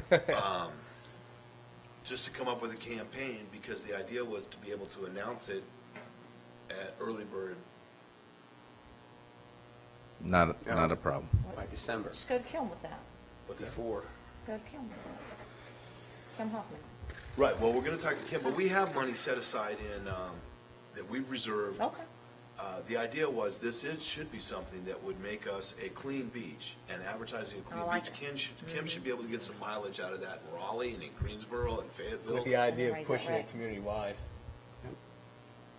Just to come up with a campaign, because the idea was to be able to announce it at Early Bird. not a problem. By December, Just go to Kiln with that. before. Go to Kiln with that. Kim Hoffman. Right, well, we're gonna talk to Kim, but we have money set aside in, that we've reserved. Okay. The idea was should be something that would make us a clean beach, and advertising a I clean like beach. it. Kim should be able to get some mileage out of that in Raleigh and in Greensboro and Fayetteville. With the idea Raise of that pushing rate. it community-wide.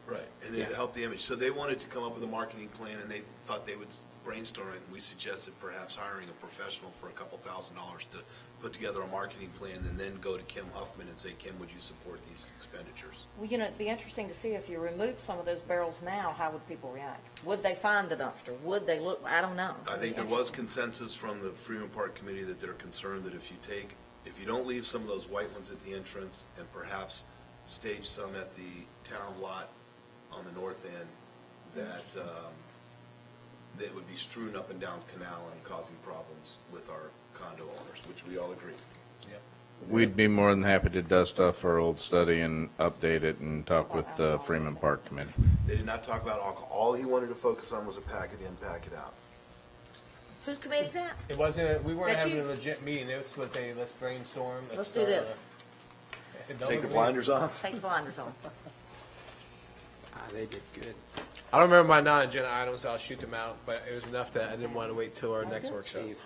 Right, and it helped the image. So they wanted to come up with a marketing plan, and they thought they would brainstorm it, and we suggested perhaps hiring a professional for a couple $1,000s to put together a marketing plan, and then go to Kim Huffman and say, Kim, would you support these expenditures? Well, it'd be interesting to see if you remove some of those barrels now, how would people react? Would they find the dumpster? Would they look? I don't know. I It'd think be there was interesting. consensus from the Freeman Park Committee that they're concerned that if you don't leave some of those white ones at the entrance and perhaps stage some at the town lot on the north end, that would be strewn up and down Canal and causing problems with our condo owners, which we all agree. We'd be more than happy to dust off our old study and update it and talk with the Freeman Park Committee. They did not talk about alcohol. All he wanted to focus on was a pack it in, pack it out. Whose committee's that? It wasn't, we weren't That having you? a legit meeting. This was a, let's brainstorm. Let's start do this. Take the blinders off? Take the blinders on. They did good. I don't remember my non-agenda items, so I'll shoot them out, but it was enough that I didn't want to wait till our next workshop. Steve.